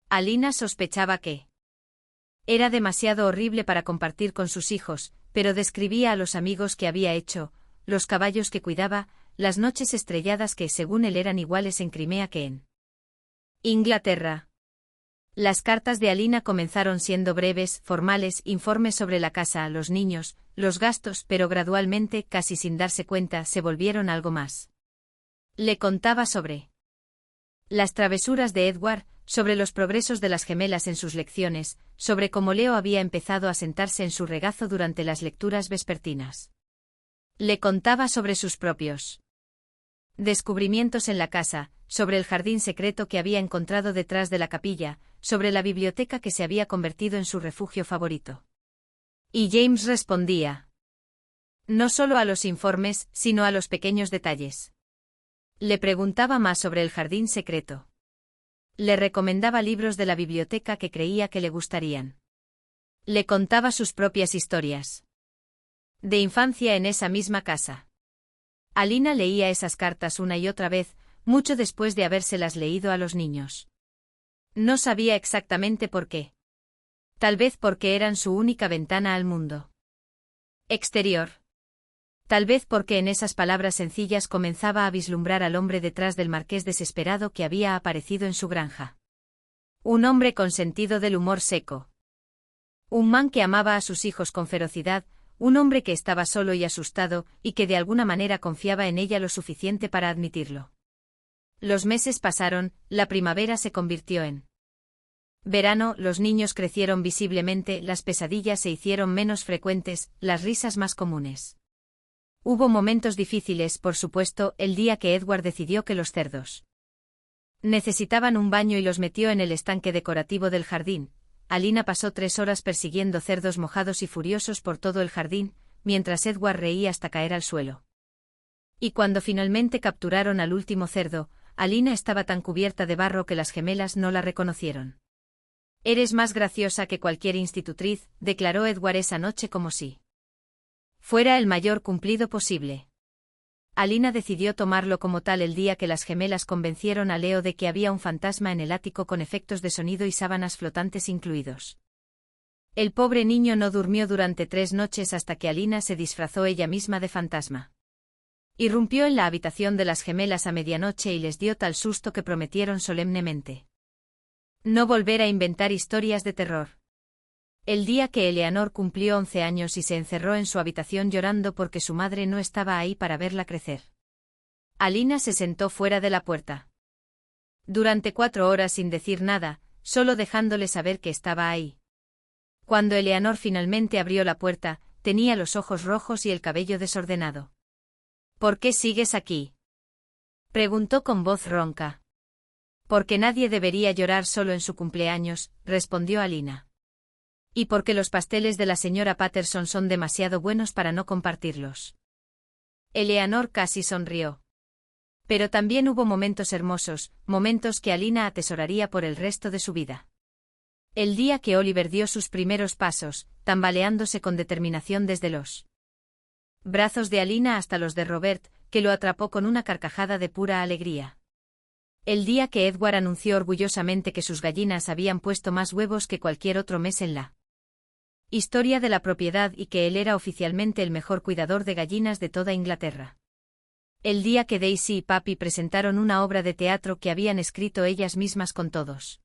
Alina sospechaba que era demasiado horrible para compartir con sus hijos, pero describía a los amigos que había hecho, los caballos que cuidaba, las noches estrelladas que según él eran iguales en Crimea que en Inglaterra. Las cartas de Alina comenzaron siendo breves, formales, informes sobre la casa, los niños, los gastos, pero gradualmente, casi sin darse cuenta, se volvieron algo más. Le contaba sobre las travesuras de Edward, sobre los progresos de las gemelas en sus lecciones, sobre cómo Leo había empezado a sentarse en su regazo durante las lecturas vespertinas. Le contaba sobre sus propios descubrimientos en la casa, sobre el jardín secreto que había encontrado detrás de la capilla, sobre la biblioteca que se había convertido en su refugio favorito. Y James respondía. No solo a los informes, sino a los pequeños detalles. Le preguntaba más sobre el jardín secreto. Le recomendaba libros de la biblioteca que creía que le gustarían. Le contaba sus propias historias de infancia en esa misma casa. Alina leía esas cartas una y otra vez, mucho después de habérselas leído a los niños. No sabía exactamente por qué. Tal vez porque eran su única ventana al mundo exterior. Tal vez porque en esas palabras sencillas comenzaba a vislumbrar al hombre detrás del marqués desesperado que había aparecido en su granja. Un hombre con sentido del humor seco. Un man que amaba a sus hijos con ferocidad, un hombre que estaba solo y asustado, y que de alguna manera confiaba en ella lo suficiente para admitirlo. Los meses pasaron, la primavera se convirtió en verano, los niños crecieron visiblemente, las pesadillas se hicieron menos frecuentes, las risas más comunes. Hubo momentos difíciles, por supuesto, el día que Edward decidió que los cerdos necesitaban un baño y los metió en el estanque decorativo del jardín. Alina pasó 3 horas persiguiendo cerdos mojados y furiosos por todo el jardín, mientras Edward reía hasta caer al suelo. Y cuando finalmente capturaron al último cerdo, Alina estaba tan cubierta de barro que las gemelas no la reconocieron. Eres más graciosa que cualquier institutriz, declaró Edward esa noche como si fuera el mayor cumplido posible. Alina decidió tomarlo como tal el día que las gemelas convencieron a Leo de que había un fantasma en el ático con efectos de sonido y sábanas flotantes incluidos. El pobre niño no durmió durante 3 noches hasta que Alina se disfrazó ella misma de fantasma. Irrumpió en la habitación de las gemelas a medianoche y les dio tal susto que prometieron solemnemente no volver a inventar historias de terror. El día que Eleanor cumplió 11 años y se encerró en su habitación llorando porque su madre no estaba ahí para verla crecer. Alina se sentó fuera de la puerta. Durante 4 horas sin decir nada, solo dejándole saber que estaba ahí. Cuando Eleanor finalmente abrió la puerta, tenía los ojos rojos y el cabello desordenado. ¿Por qué sigues aquí?, preguntó con voz ronca. Porque nadie debería llorar solo en su cumpleaños, respondió Alina. Y porque los pasteles de la señora Patterson son demasiado buenos para no compartirlos. Eleanor casi sonrió. Pero también hubo momentos hermosos, momentos que Alina atesoraría por el resto de su vida. El día que Oliver dio sus primeros pasos, tambaleándose con determinación desde los brazos de Alina hasta los de Robert, que lo atrapó con una carcajada de pura alegría. El día que Edward anunció orgullosamente que sus gallinas habían puesto más huevos que cualquier otro mes en la historia de la propiedad y que él era oficialmente el mejor cuidador de gallinas de toda Inglaterra. El día que Daisy y Papi presentaron una obra de teatro que habían escrito ellas mismas con todos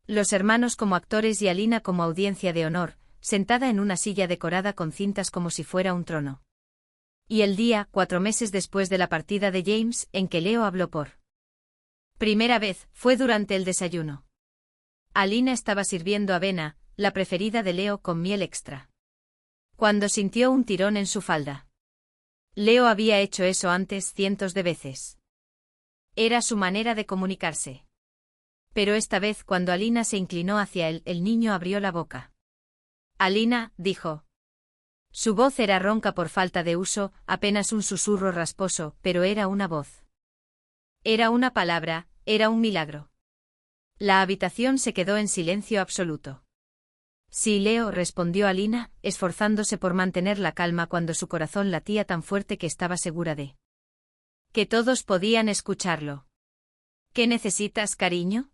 los hermanos como actores y Alina como audiencia de honor, sentada en una silla decorada con cintas como si fuera un trono. Y el día, 4 meses después de la partida de James, en que Leo habló por primera vez, fue durante el desayuno. Alina estaba sirviendo avena, la preferida de Leo, con miel extra. Cuando sintió un tirón en su falda. Leo había hecho eso antes cientos de veces. Era su manera de comunicarse. Pero esta vez, cuando Alina se inclinó hacia él, el niño abrió la boca. Alina, dijo. Su voz era ronca por falta de uso, apenas un susurro rasposo, pero era una voz. Era una palabra, era un milagro. La habitación se quedó en silencio absoluto. Sí, Leo, respondió Alina, esforzándose por mantener la calma cuando su corazón latía tan fuerte que estaba segura de que todos podían escucharlo. ¿Qué necesitas, cariño?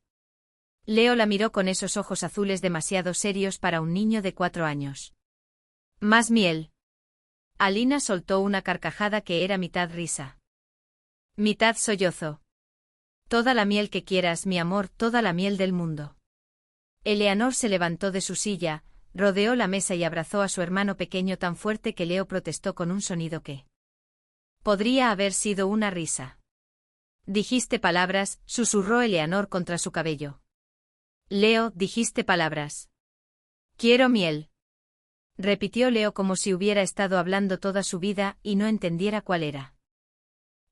Leo la miró con esos ojos azules demasiado serios para un niño de 4 años. Más miel. Alina soltó una carcajada que era mitad risa, mitad sollozo. Toda la miel que quieras, mi amor, toda la miel del mundo. Eleanor se levantó de su silla, rodeó la mesa y abrazó a su hermano pequeño tan fuerte que Leo protestó con un sonido que podría haber sido una risa. Dijiste palabras, susurró Eleanor contra su cabello. Leo, dijiste palabras. Quiero miel. Repitió Leo como si hubiera estado hablando toda su vida y no entendiera cuál era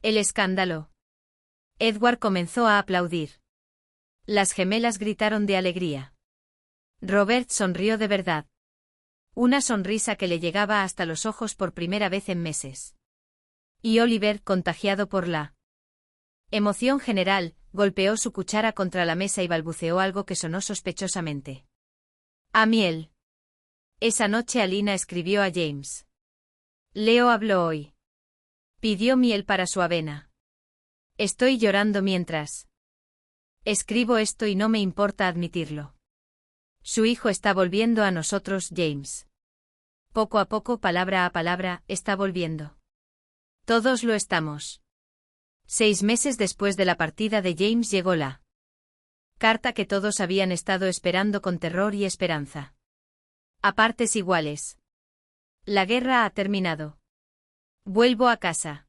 el escándalo. Edward comenzó a aplaudir. Las gemelas gritaron de alegría. Robert sonrió de verdad. Una sonrisa que le llegaba hasta los ojos por primera vez en meses. Y Oliver, contagiado por la emoción general, golpeó su cuchara contra la mesa y balbuceó algo que sonó sospechosamente. A miel. Esa noche Alina escribió a James. Leo habló hoy. Pidió miel para su avena. Estoy llorando mientras escribo esto y no me importa admitirlo. Su hijo está volviendo a nosotros, James. Poco a poco, palabra a palabra, está volviendo. Todos lo estamos. 6 meses después de la partida de James llegó la carta que todos habían estado esperando con terror y esperanza. A partes iguales. La guerra ha terminado. Vuelvo a casa.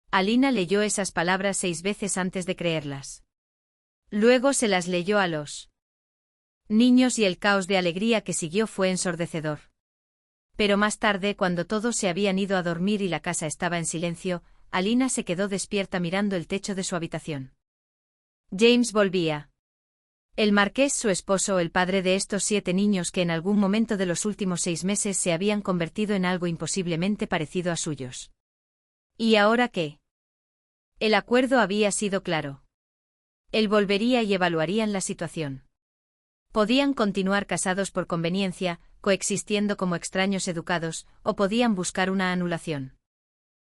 Alina leyó esas palabras 6 veces antes de creerlas. Luego se las leyó a los niños y el caos de alegría que siguió fue ensordecedor. Pero más tarde, cuando todos se habían ido a dormir y la casa estaba en silencio, Alina se quedó despierta mirando el techo de su habitación. James volvía. El marqués, su esposo, el padre de estos 7 niños que en algún momento de los últimos 6 meses se habían convertido en algo imposiblemente parecido a suyos. ¿Y ahora qué? El acuerdo había sido claro. Él volvería y evaluarían la situación. Podían continuar casados por conveniencia, coexistiendo como extraños educados, o podían buscar una anulación.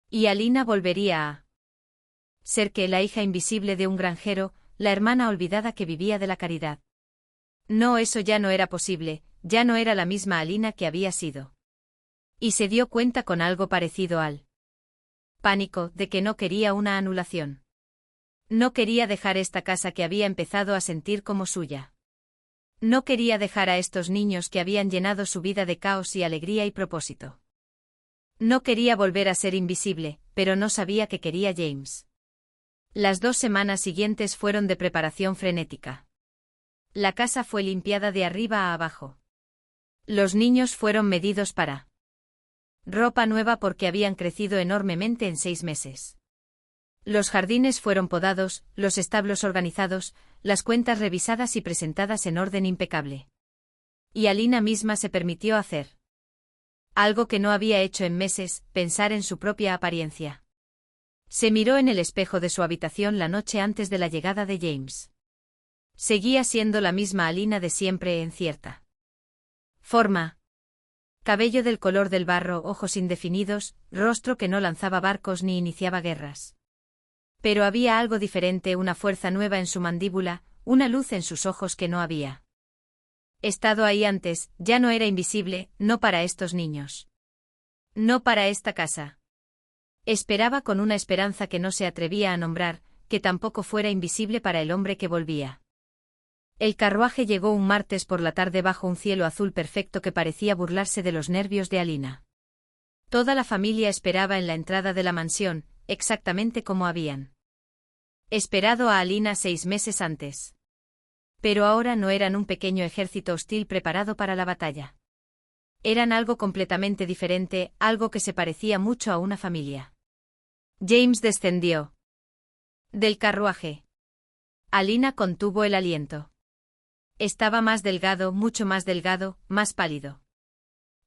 Y Alina volvería a ser que la hija invisible de un granjero, la hermana olvidada que vivía de la caridad. No, eso ya no era posible, ya no era la misma Alina que había sido. Y se dio cuenta con algo parecido al pánico de que no quería una anulación. No quería dejar esta casa que había empezado a sentir como suya. No quería dejar a estos niños que habían llenado su vida de caos y alegría y propósito. No quería volver a ser invisible, pero no sabía que quería James. Las 2 semanas siguientes fueron de preparación frenética. La casa fue limpiada de arriba a abajo. Los niños fueron medidos para ropa nueva porque habían crecido enormemente en 6 meses. Los jardines fueron podados, los establos organizados, las cuentas revisadas y presentadas en orden impecable. Y Alina misma se permitió hacer algo que no había hecho en meses, pensar en su propia apariencia. Se miró en el espejo de su habitación la noche antes de la llegada de James. Seguía siendo la misma Alina de siempre en cierta forma. Cabello del color del barro, ojos indefinidos, rostro que no lanzaba barcos ni iniciaba guerras. Pero había algo diferente, una fuerza nueva en su mandíbula, una luz en sus ojos que no había estado ahí antes, ya no era invisible, no para estos niños. No para esta casa. Esperaba con una esperanza que no se atrevía a nombrar, que tampoco fuera invisible para el hombre que volvía. El carruaje llegó un martes por la tarde bajo un cielo azul perfecto que parecía burlarse de los nervios de Alina. Toda la familia esperaba en la entrada de la mansión, exactamente como habían esperado a Alina 6 meses antes. Pero ahora no eran un pequeño ejército hostil preparado para la batalla. Eran algo completamente diferente, algo que se parecía mucho a una familia. James descendió del carruaje. Alina contuvo el aliento. Estaba más delgado, mucho más delgado, más pálido.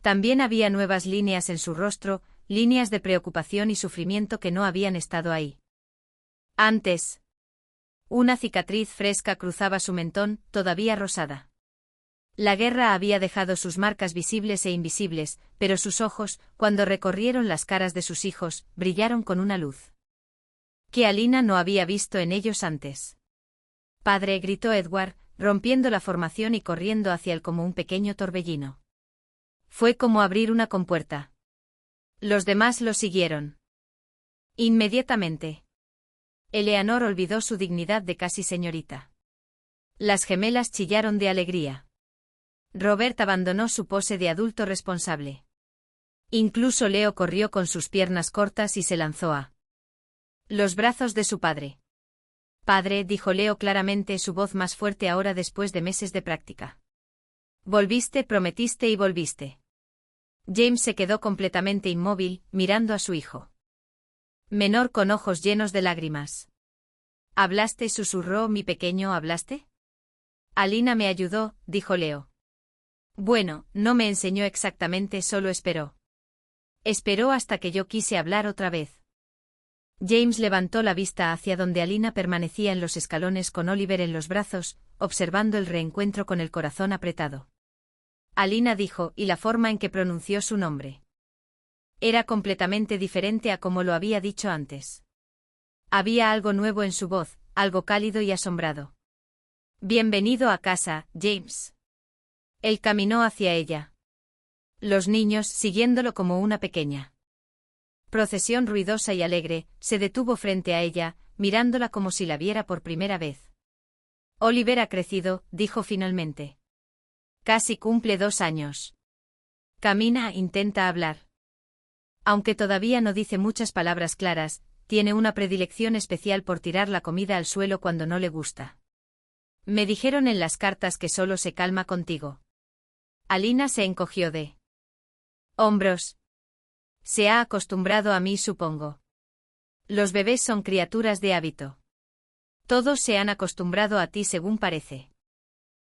También había nuevas líneas en su rostro, líneas de preocupación y sufrimiento que no habían estado ahí antes. Una cicatriz fresca cruzaba su mentón, todavía rosada. La guerra había dejado sus marcas visibles e invisibles, pero sus ojos, cuando recorrieron las caras de sus hijos, brillaron con una luz que Alina no había visto en ellos antes. «Padre», gritó Edward, rompiendo la formación y corriendo hacia él como un pequeño torbellino. Fue como abrir una compuerta. Los demás lo siguieron. Inmediatamente. Eleanor olvidó su dignidad de casi señorita. Las gemelas chillaron de alegría. Robert abandonó su pose de adulto responsable. Incluso Leo corrió con sus piernas cortas y se lanzó a los brazos de su padre. «Padre», dijo Leo claramente, su voz más fuerte ahora después de meses de práctica. «Volviste, prometiste y volviste». James se quedó completamente inmóvil, mirando a su hijo menor con ojos llenos de lágrimas. «¿Hablaste?», susurró. «Mi pequeño, ¿hablaste?» «Alina me ayudó», dijo Leo. «Bueno, no me enseñó exactamente, solo esperó. Esperó hasta que yo quise hablar otra vez». James levantó la vista hacia donde Alina permanecía en los escalones con Oliver en los brazos, observando el reencuentro con el corazón apretado. Alina, dijo, y la forma en que pronunció su nombre era completamente diferente a como lo había dicho antes. Había algo nuevo en su voz, algo cálido y asombrado. «Bienvenido a casa, James». Él caminó hacia ella. Los niños, siguiéndolo como una pequeña procesión ruidosa y alegre, se detuvo frente a ella, mirándola como si la viera por primera vez. «Oliver ha crecido», dijo finalmente. «Casi cumple 2 años. Camina, intenta hablar. Aunque todavía no dice muchas palabras claras, tiene una predilección especial por tirar la comida al suelo cuando no le gusta. Me dijeron en las cartas que solo se calma contigo». Alina se encogió de hombros. «Se ha acostumbrado a mí, supongo. Los bebés son criaturas de hábito. Todos se han acostumbrado a ti, según parece».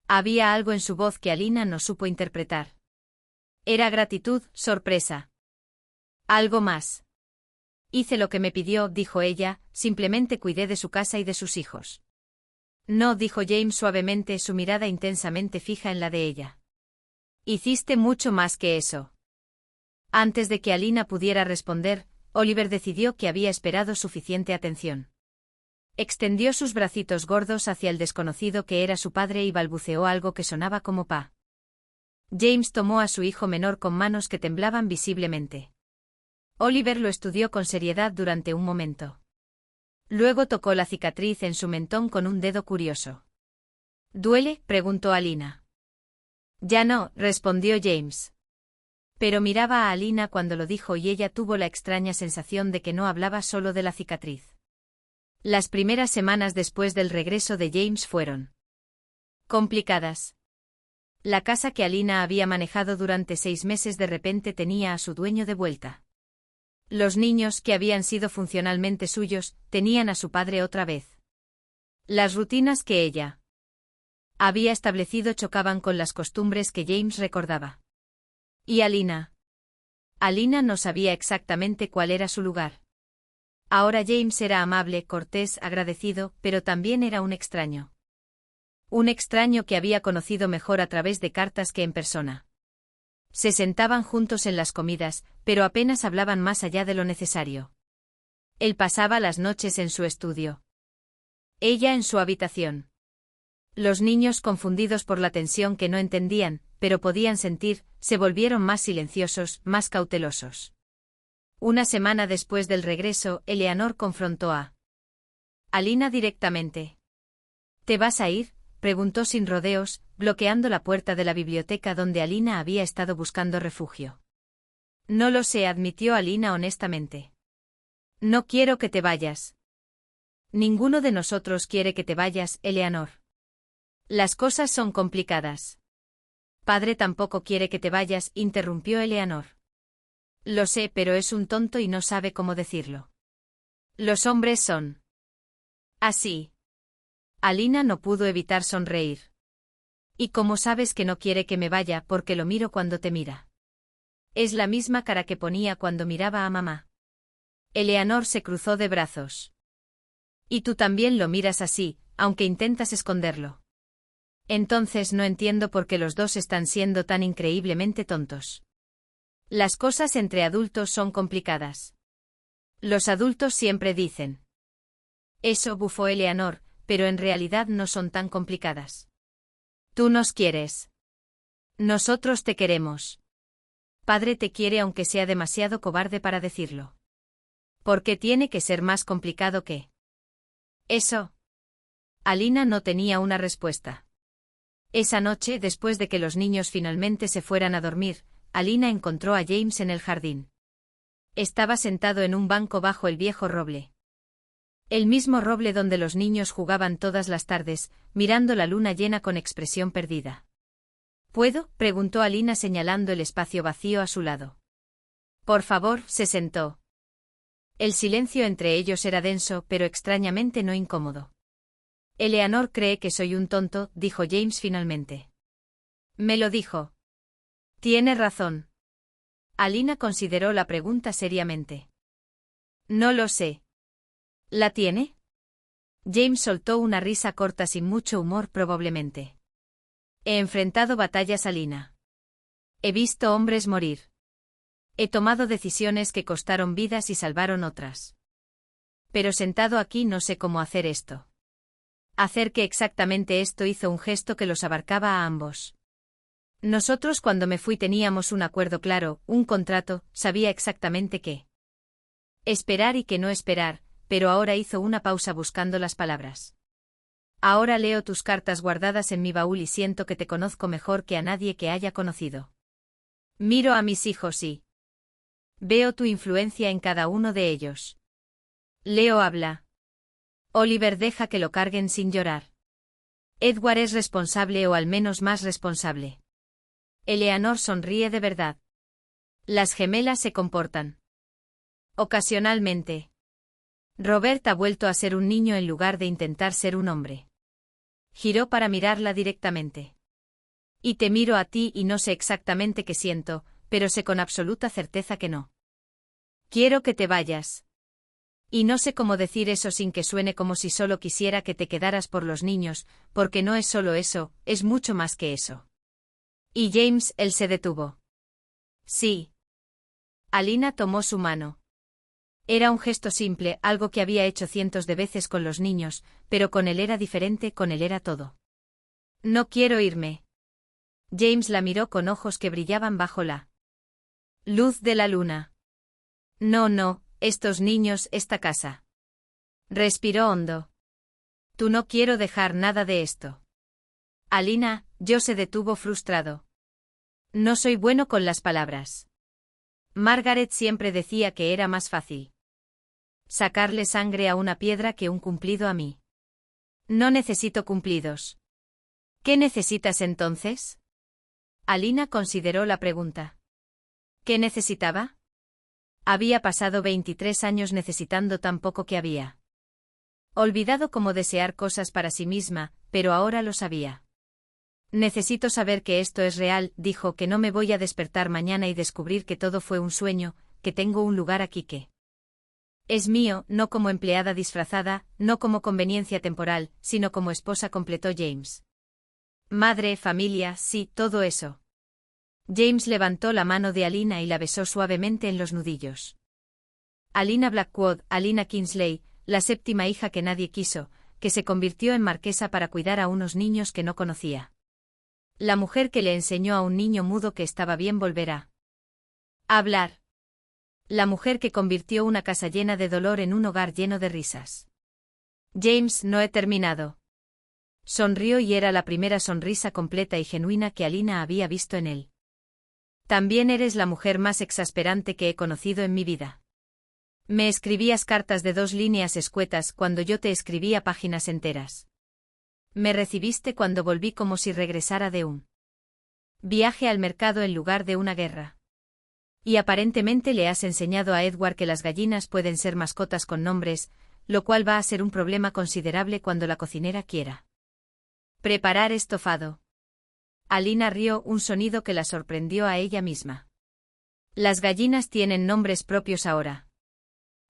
Había algo en su voz que Alina no supo interpretar. Era gratitud, sorpresa. Algo más. «Hice lo que me pidió», dijo ella, «simplemente cuidé de su casa y de sus hijos». «No», dijo James suavemente, su mirada intensamente fija en la de ella. «Hiciste mucho más que eso». Antes de que Alina pudiera responder, Oliver decidió que había esperado suficiente atención. Extendió sus bracitos gordos hacia el desconocido que era su padre y balbuceó algo que sonaba como pa. James tomó a su hijo menor con manos que temblaban visiblemente. Oliver lo estudió con seriedad durante un momento. Luego tocó la cicatriz en su mentón con un dedo curioso. «¿Duele?», preguntó Alina. «Ya no», respondió James. Pero miraba a Alina cuando lo dijo y ella tuvo la extraña sensación de que no hablaba solo de la cicatriz. Las primeras semanas después del regreso de James fueron complicadas. La casa que Alina había manejado durante 6 meses de repente tenía a su dueño de vuelta. Los niños, que habían sido funcionalmente suyos, tenían a su padre otra vez. Las rutinas que ella había establecido chocaban con las costumbres que James recordaba. ¿Y Alina? Alina no sabía exactamente cuál era su lugar. Ahora James era amable, cortés, agradecido, pero también era un extraño. Un extraño que había conocido mejor a través de cartas que en persona. Se sentaban juntos en las comidas, pero apenas hablaban más allá de lo necesario. Él pasaba las noches en su estudio. Ella en su habitación. Los niños, confundidos por la tensión que no entendían, pero podían sentir, se volvieron más silenciosos, más cautelosos. Una semana después del regreso, Eleanor confrontó a Alina directamente. «¿Te vas a ir?», preguntó sin rodeos, bloqueando la puerta de la biblioteca donde Alina había estado buscando refugio. «No lo sé», admitió Alina honestamente. «No quiero que te vayas». «Ninguno de nosotros quiere que te vayas, Eleanor. Las cosas son complicadas». «Padre tampoco quiere que te vayas», interrumpió Eleanor. «Lo sé, pero es un tonto y no sabe cómo decirlo. Los hombres son así». Alina no pudo evitar sonreír. «¿Y cómo sabes que no quiere que me vaya? Porque lo miro cuando te mira». Es la misma cara que ponía cuando miraba a mamá. Eleanor se cruzó de brazos. Y tú también lo miras así, aunque intentas esconderlo. Entonces no entiendo por qué los dos están siendo tan increíblemente tontos. Las cosas entre adultos son complicadas. Los adultos siempre dicen. Eso, bufó Eleanor, pero en realidad no son tan complicadas. Tú nos quieres. Nosotros te queremos. Padre te quiere aunque sea demasiado cobarde para decirlo. ¿Por qué tiene que ser más complicado que eso? Alina no tenía una respuesta. Esa noche, después de que los niños finalmente se fueran a dormir, Alina encontró a James en el jardín. Estaba sentado en un banco bajo el viejo roble. El mismo roble donde los niños jugaban todas las tardes, mirando la luna llena con expresión perdida. ¿Puedo?, preguntó Alina señalando el espacio vacío a su lado. Por favor, se sentó. El silencio entre ellos era denso, pero extrañamente no incómodo. Eleanor cree que soy un tonto, dijo James finalmente. Me lo dijo. Tiene razón. Alina consideró la pregunta seriamente. No lo sé. ¿La tiene? James soltó una risa corta sin mucho humor probablemente. He enfrentado batallas, Alina. He visto hombres morir. He tomado decisiones que costaron vidas y salvaron otras. Pero sentado aquí no sé cómo hacer esto. Hacer que exactamente esto hizo un gesto que los abarcaba a ambos. Nosotros cuando me fui teníamos un acuerdo claro, un contrato, sabía exactamente qué esperar y qué no esperar, pero ahora hizo una pausa buscando las palabras. Ahora leo tus cartas guardadas en mi baúl y siento que te conozco mejor que a nadie que haya conocido. Miro a mis hijos y veo tu influencia en cada uno de ellos. Leo habla. Oliver deja que lo carguen sin llorar. Edward es responsable o al menos más responsable. Eleanor sonríe de verdad. Las gemelas se comportan. Ocasionalmente. Robert ha vuelto a ser un niño en lugar de intentar ser un hombre. Giró para mirarla directamente. Y te miro a ti y no sé exactamente qué siento, pero sé con absoluta certeza que no. Quiero que te vayas. Y no sé cómo decir eso sin que suene como si solo quisiera que te quedaras por los niños, porque no es solo eso, es mucho más que eso. Y James, él se detuvo. Sí. Alina tomó su mano. Era un gesto simple, algo que había hecho cientos de veces con los niños, pero con él era diferente, con él era todo. No quiero irme. James la miró con ojos que brillaban bajo la luz de la luna. No, no, estos niños, esta casa. Respiró hondo. Tú no quiero dejar nada de esto. Alina, yo se detuvo frustrado. No soy bueno con las palabras. Margaret siempre decía que era más fácil sacarle sangre a una piedra que un cumplido a mí. No necesito cumplidos. ¿Qué necesitas entonces? Alina consideró la pregunta. ¿Qué necesitaba? Había pasado 23 años necesitando tan poco que había olvidado cómo desear cosas para sí misma, pero ahora lo sabía. Necesito saber que esto es real, dijo, que no me voy a despertar mañana y descubrir que todo fue un sueño, que tengo un lugar aquí que es mío, no como empleada disfrazada, no como conveniencia temporal, sino como esposa, completó James. Madre, familia, sí, todo eso. James levantó la mano de Alina y la besó suavemente en los nudillos. Alina Blackwood, Alina Kingsley, la séptima hija que nadie quiso, que se convirtió en marquesa para cuidar a unos niños que no conocía. La mujer que le enseñó a un niño mudo que estaba bien volver a hablar. La mujer que convirtió una casa llena de dolor en un hogar lleno de risas. James, no he terminado. Sonrió y era la primera sonrisa completa y genuina que Alina había visto en él. También eres la mujer más exasperante que he conocido en mi vida. Me escribías cartas de 2 líneas escuetas cuando yo te escribía páginas enteras. Me recibiste cuando volví como si regresara de un viaje al mercado en lugar de una guerra. Y aparentemente le has enseñado a Edward que las gallinas pueden ser mascotas con nombres, lo cual va a ser un problema considerable cuando la cocinera quiera preparar estofado. Alina rió, un sonido que la sorprendió a ella misma. Las gallinas tienen nombres propios ahora.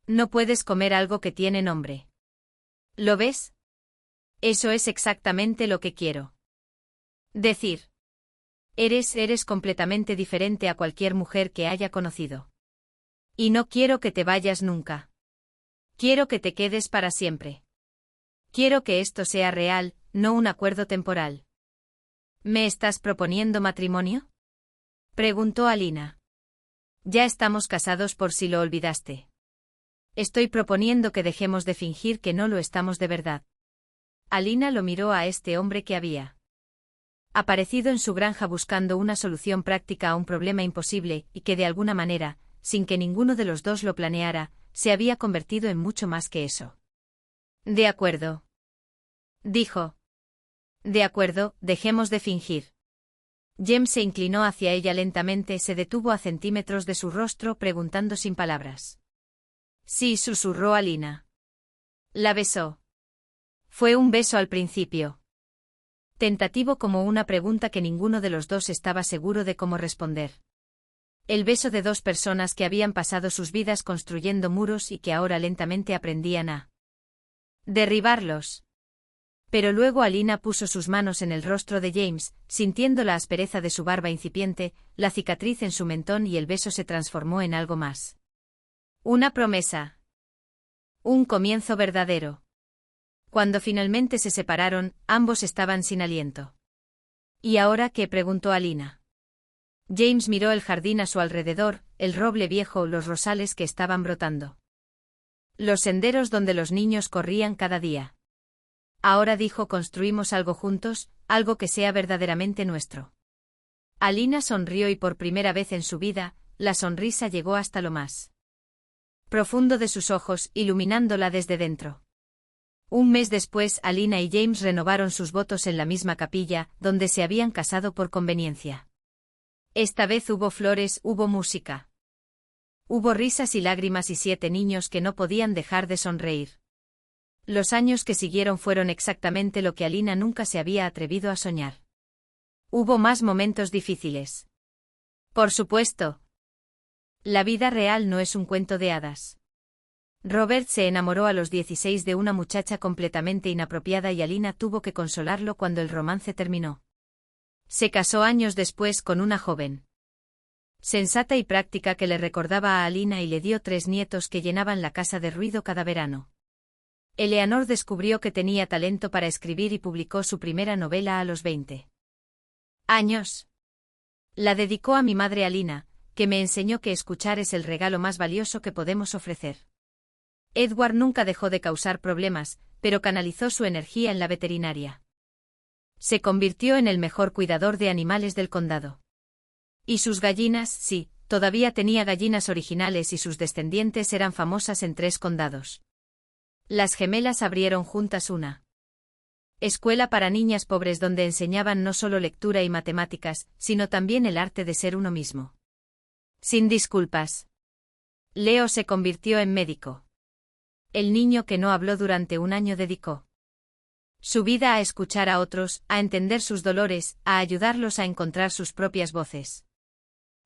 No puedes comer algo que tiene nombre. ¿Lo ves? Eso es exactamente lo que quiero decir. Eres completamente diferente a cualquier mujer que haya conocido. Y no quiero que te vayas nunca. Quiero que te quedes para siempre. Quiero que esto sea real, no un acuerdo temporal. ¿Me estás proponiendo matrimonio?, preguntó Alina. Ya estamos casados por si lo olvidaste. Estoy proponiendo que dejemos de fingir que no lo estamos de verdad. Alina lo miró a este hombre que había aparecido en su granja buscando una solución práctica a un problema imposible y que de alguna manera, sin que ninguno de los dos lo planeara, se había convertido en mucho más que eso. De acuerdo, dijo. De acuerdo, dejemos de fingir. James se inclinó hacia ella lentamente, se detuvo a centímetros de su rostro preguntando sin palabras. Sí, susurró Alina. La besó. Fue un beso al principio. Tentativo como una pregunta que ninguno de los dos estaba seguro de cómo responder. El beso de dos personas que habían pasado sus vidas construyendo muros y que ahora lentamente aprendían a derribarlos. Pero luego Alina puso sus manos en el rostro de James, sintiendo la aspereza de su barba incipiente, la cicatriz en su mentón y el beso se transformó en algo más. Una promesa. Un comienzo verdadero. Cuando finalmente se separaron, ambos estaban sin aliento. ¿Y ahora qué?, preguntó Alina. James miró el jardín a su alrededor, el roble viejo, los rosales que estaban brotando. Los senderos donde los niños corrían cada día. Ahora, dijo, construimos algo juntos, algo que sea verdaderamente nuestro. Alina sonrió y por primera vez en su vida, la sonrisa llegó hasta lo más profundo de sus ojos, iluminándola desde dentro. Un mes después, Alina y James renovaron sus votos en la misma capilla, donde se habían casado por conveniencia. Esta vez hubo flores, hubo música. Hubo risas y lágrimas y 7 niños que no podían dejar de sonreír. Los años que siguieron fueron exactamente lo que Alina nunca se había atrevido a soñar. Hubo más momentos difíciles. Por supuesto. La vida real no es un cuento de hadas. Robert se enamoró a los 16 de una muchacha completamente inapropiada y Alina tuvo que consolarlo cuando el romance terminó. Se casó años después con una joven sensata y práctica que le recordaba a Alina y le dio 3 nietos que llenaban la casa de ruido cada verano. Eleanor descubrió que tenía talento para escribir y publicó su primera novela a los 20 años. La dedicó a mi madre Alina, que me enseñó que escuchar es el regalo más valioso que podemos ofrecer. Edward nunca dejó de causar problemas, pero canalizó su energía en la veterinaria. Se convirtió en el mejor cuidador de animales del condado. Y sus gallinas, sí, todavía tenía gallinas originales y sus descendientes eran famosas en 3 condados. Las gemelas abrieron juntas una escuela para niñas pobres donde enseñaban no solo lectura y matemáticas, sino también el arte de ser uno mismo. Sin disculpas. Leo se convirtió en médico. El niño que no habló durante un año dedicó su vida a escuchar a otros, a entender sus dolores, a ayudarlos a encontrar sus propias voces.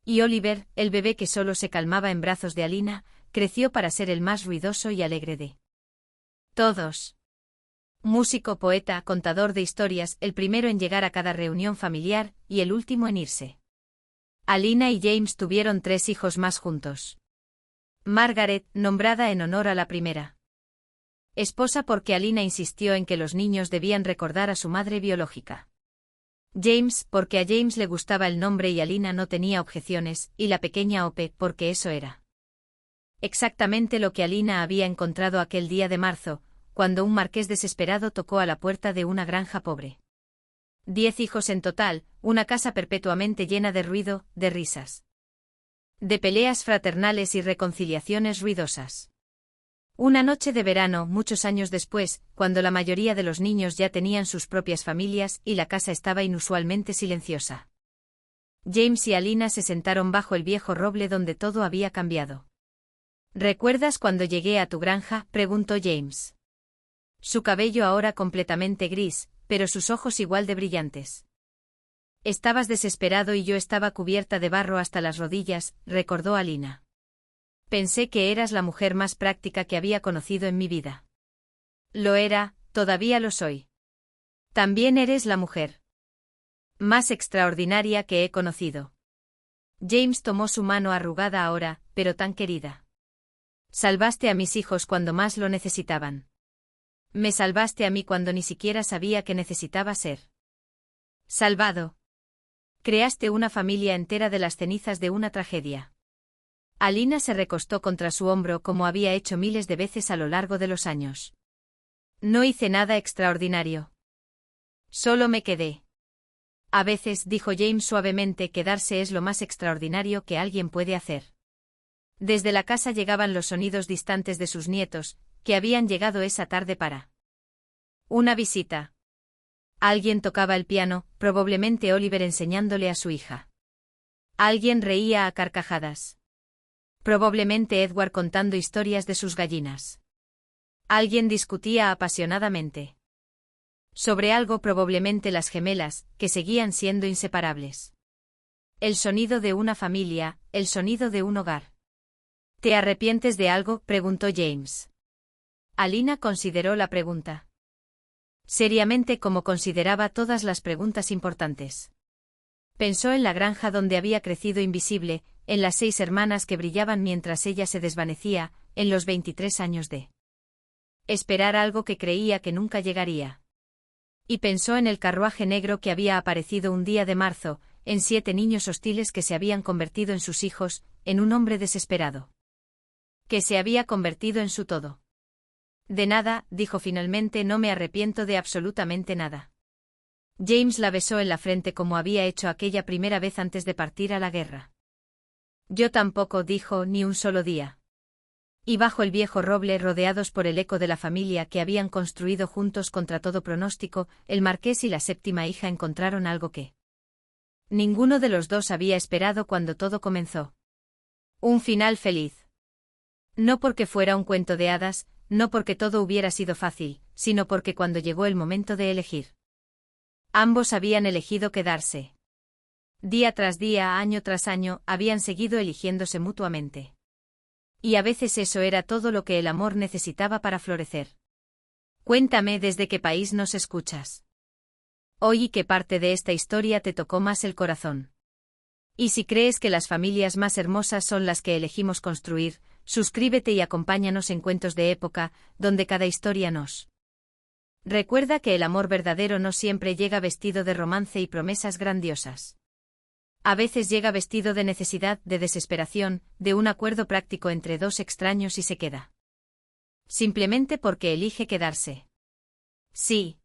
Y Oliver, el bebé que solo se calmaba en brazos de Alina, creció para ser el más ruidoso y alegre de todos. Músico, poeta, contador de historias, el primero en llegar a cada reunión familiar, y el último en irse. Alina y James tuvieron 3 hijos más juntos. Margaret, nombrada en honor a la primera esposa porque Alina insistió en que los niños debían recordar a su madre biológica. James, porque a James le gustaba el nombre y Alina no tenía objeciones, y la pequeña Hope, porque eso era exactamente lo que Alina había encontrado aquel día de marzo, cuando un marqués desesperado tocó a la puerta de una granja pobre. 10 hijos en total, una casa perpetuamente llena de ruido, de risas, de peleas fraternales y reconciliaciones ruidosas. Una noche de verano, muchos años después, cuando la mayoría de los niños ya tenían sus propias familias y la casa estaba inusualmente silenciosa. James y Alina se sentaron bajo el viejo roble donde todo había cambiado. ¿Recuerdas cuando llegué a tu granja?, preguntó James. Su cabello ahora completamente gris, pero sus ojos igual de brillantes. Estabas desesperado y yo estaba cubierta de barro hasta las rodillas, recordó Alina. Pensé que eras la mujer más práctica que había conocido en mi vida. Lo era, todavía lo soy. También eres la mujer más extraordinaria que he conocido. James tomó su mano arrugada ahora, pero tan querida. Salvaste a mis hijos cuando más lo necesitaban. Me salvaste a mí cuando ni siquiera sabía que necesitaba ser salvado. Creaste una familia entera de las cenizas de una tragedia. Alina se recostó contra su hombro como había hecho miles de veces a lo largo de los años. No hice nada extraordinario. Solo me quedé. A veces, dijo James suavemente, quedarse es lo más extraordinario que alguien puede hacer. Desde la casa llegaban los sonidos distantes de sus nietos, que habían llegado esa tarde para una visita. Alguien tocaba el piano, probablemente Oliver enseñándole a su hija. Alguien reía a carcajadas. Probablemente Edward contando historias de sus gallinas. Alguien discutía apasionadamente sobre algo, probablemente las gemelas, que seguían siendo inseparables. El sonido de una familia, el sonido de un hogar. ¿Te arrepientes de algo?, preguntó James. Alina consideró la pregunta seriamente, como consideraba todas las preguntas importantes. Pensó en la granja donde había crecido invisible, en las 6 hermanas que brillaban mientras ella se desvanecía, en los 23 años de esperar algo que creía que nunca llegaría. Y pensó en el carruaje negro que había aparecido un día de marzo, en 7 niños hostiles que se habían convertido en sus hijos, en un hombre desesperado que se había convertido en su todo. De nada, dijo finalmente, no me arrepiento de absolutamente nada. James la besó en la frente como había hecho aquella primera vez antes de partir a la guerra. Yo tampoco, dijo, ni un solo día. Y bajo el viejo roble, rodeados por el eco de la familia que habían construido juntos contra todo pronóstico, el marqués y la 7ª hija encontraron algo que ninguno de los dos había esperado cuando todo comenzó. Un final feliz. No porque fuera un cuento de hadas, no porque todo hubiera sido fácil, sino porque cuando llegó el momento de elegir, ambos habían elegido quedarse. Día tras día, año tras año, habían seguido eligiéndose mutuamente. Y a veces eso era todo lo que el amor necesitaba para florecer. Cuéntame desde qué país nos escuchas. Hoy y qué parte de esta historia te tocó más el corazón. Y si crees que las familias más hermosas son las que elegimos construir, suscríbete y acompáñanos en Cuentos de Época, donde cada historia nos recuerda que el amor verdadero no siempre llega vestido de romance y promesas grandiosas. A veces llega vestido de necesidad, de desesperación, de un acuerdo práctico entre 2 extraños y se queda. Simplemente porque elige quedarse. Sí.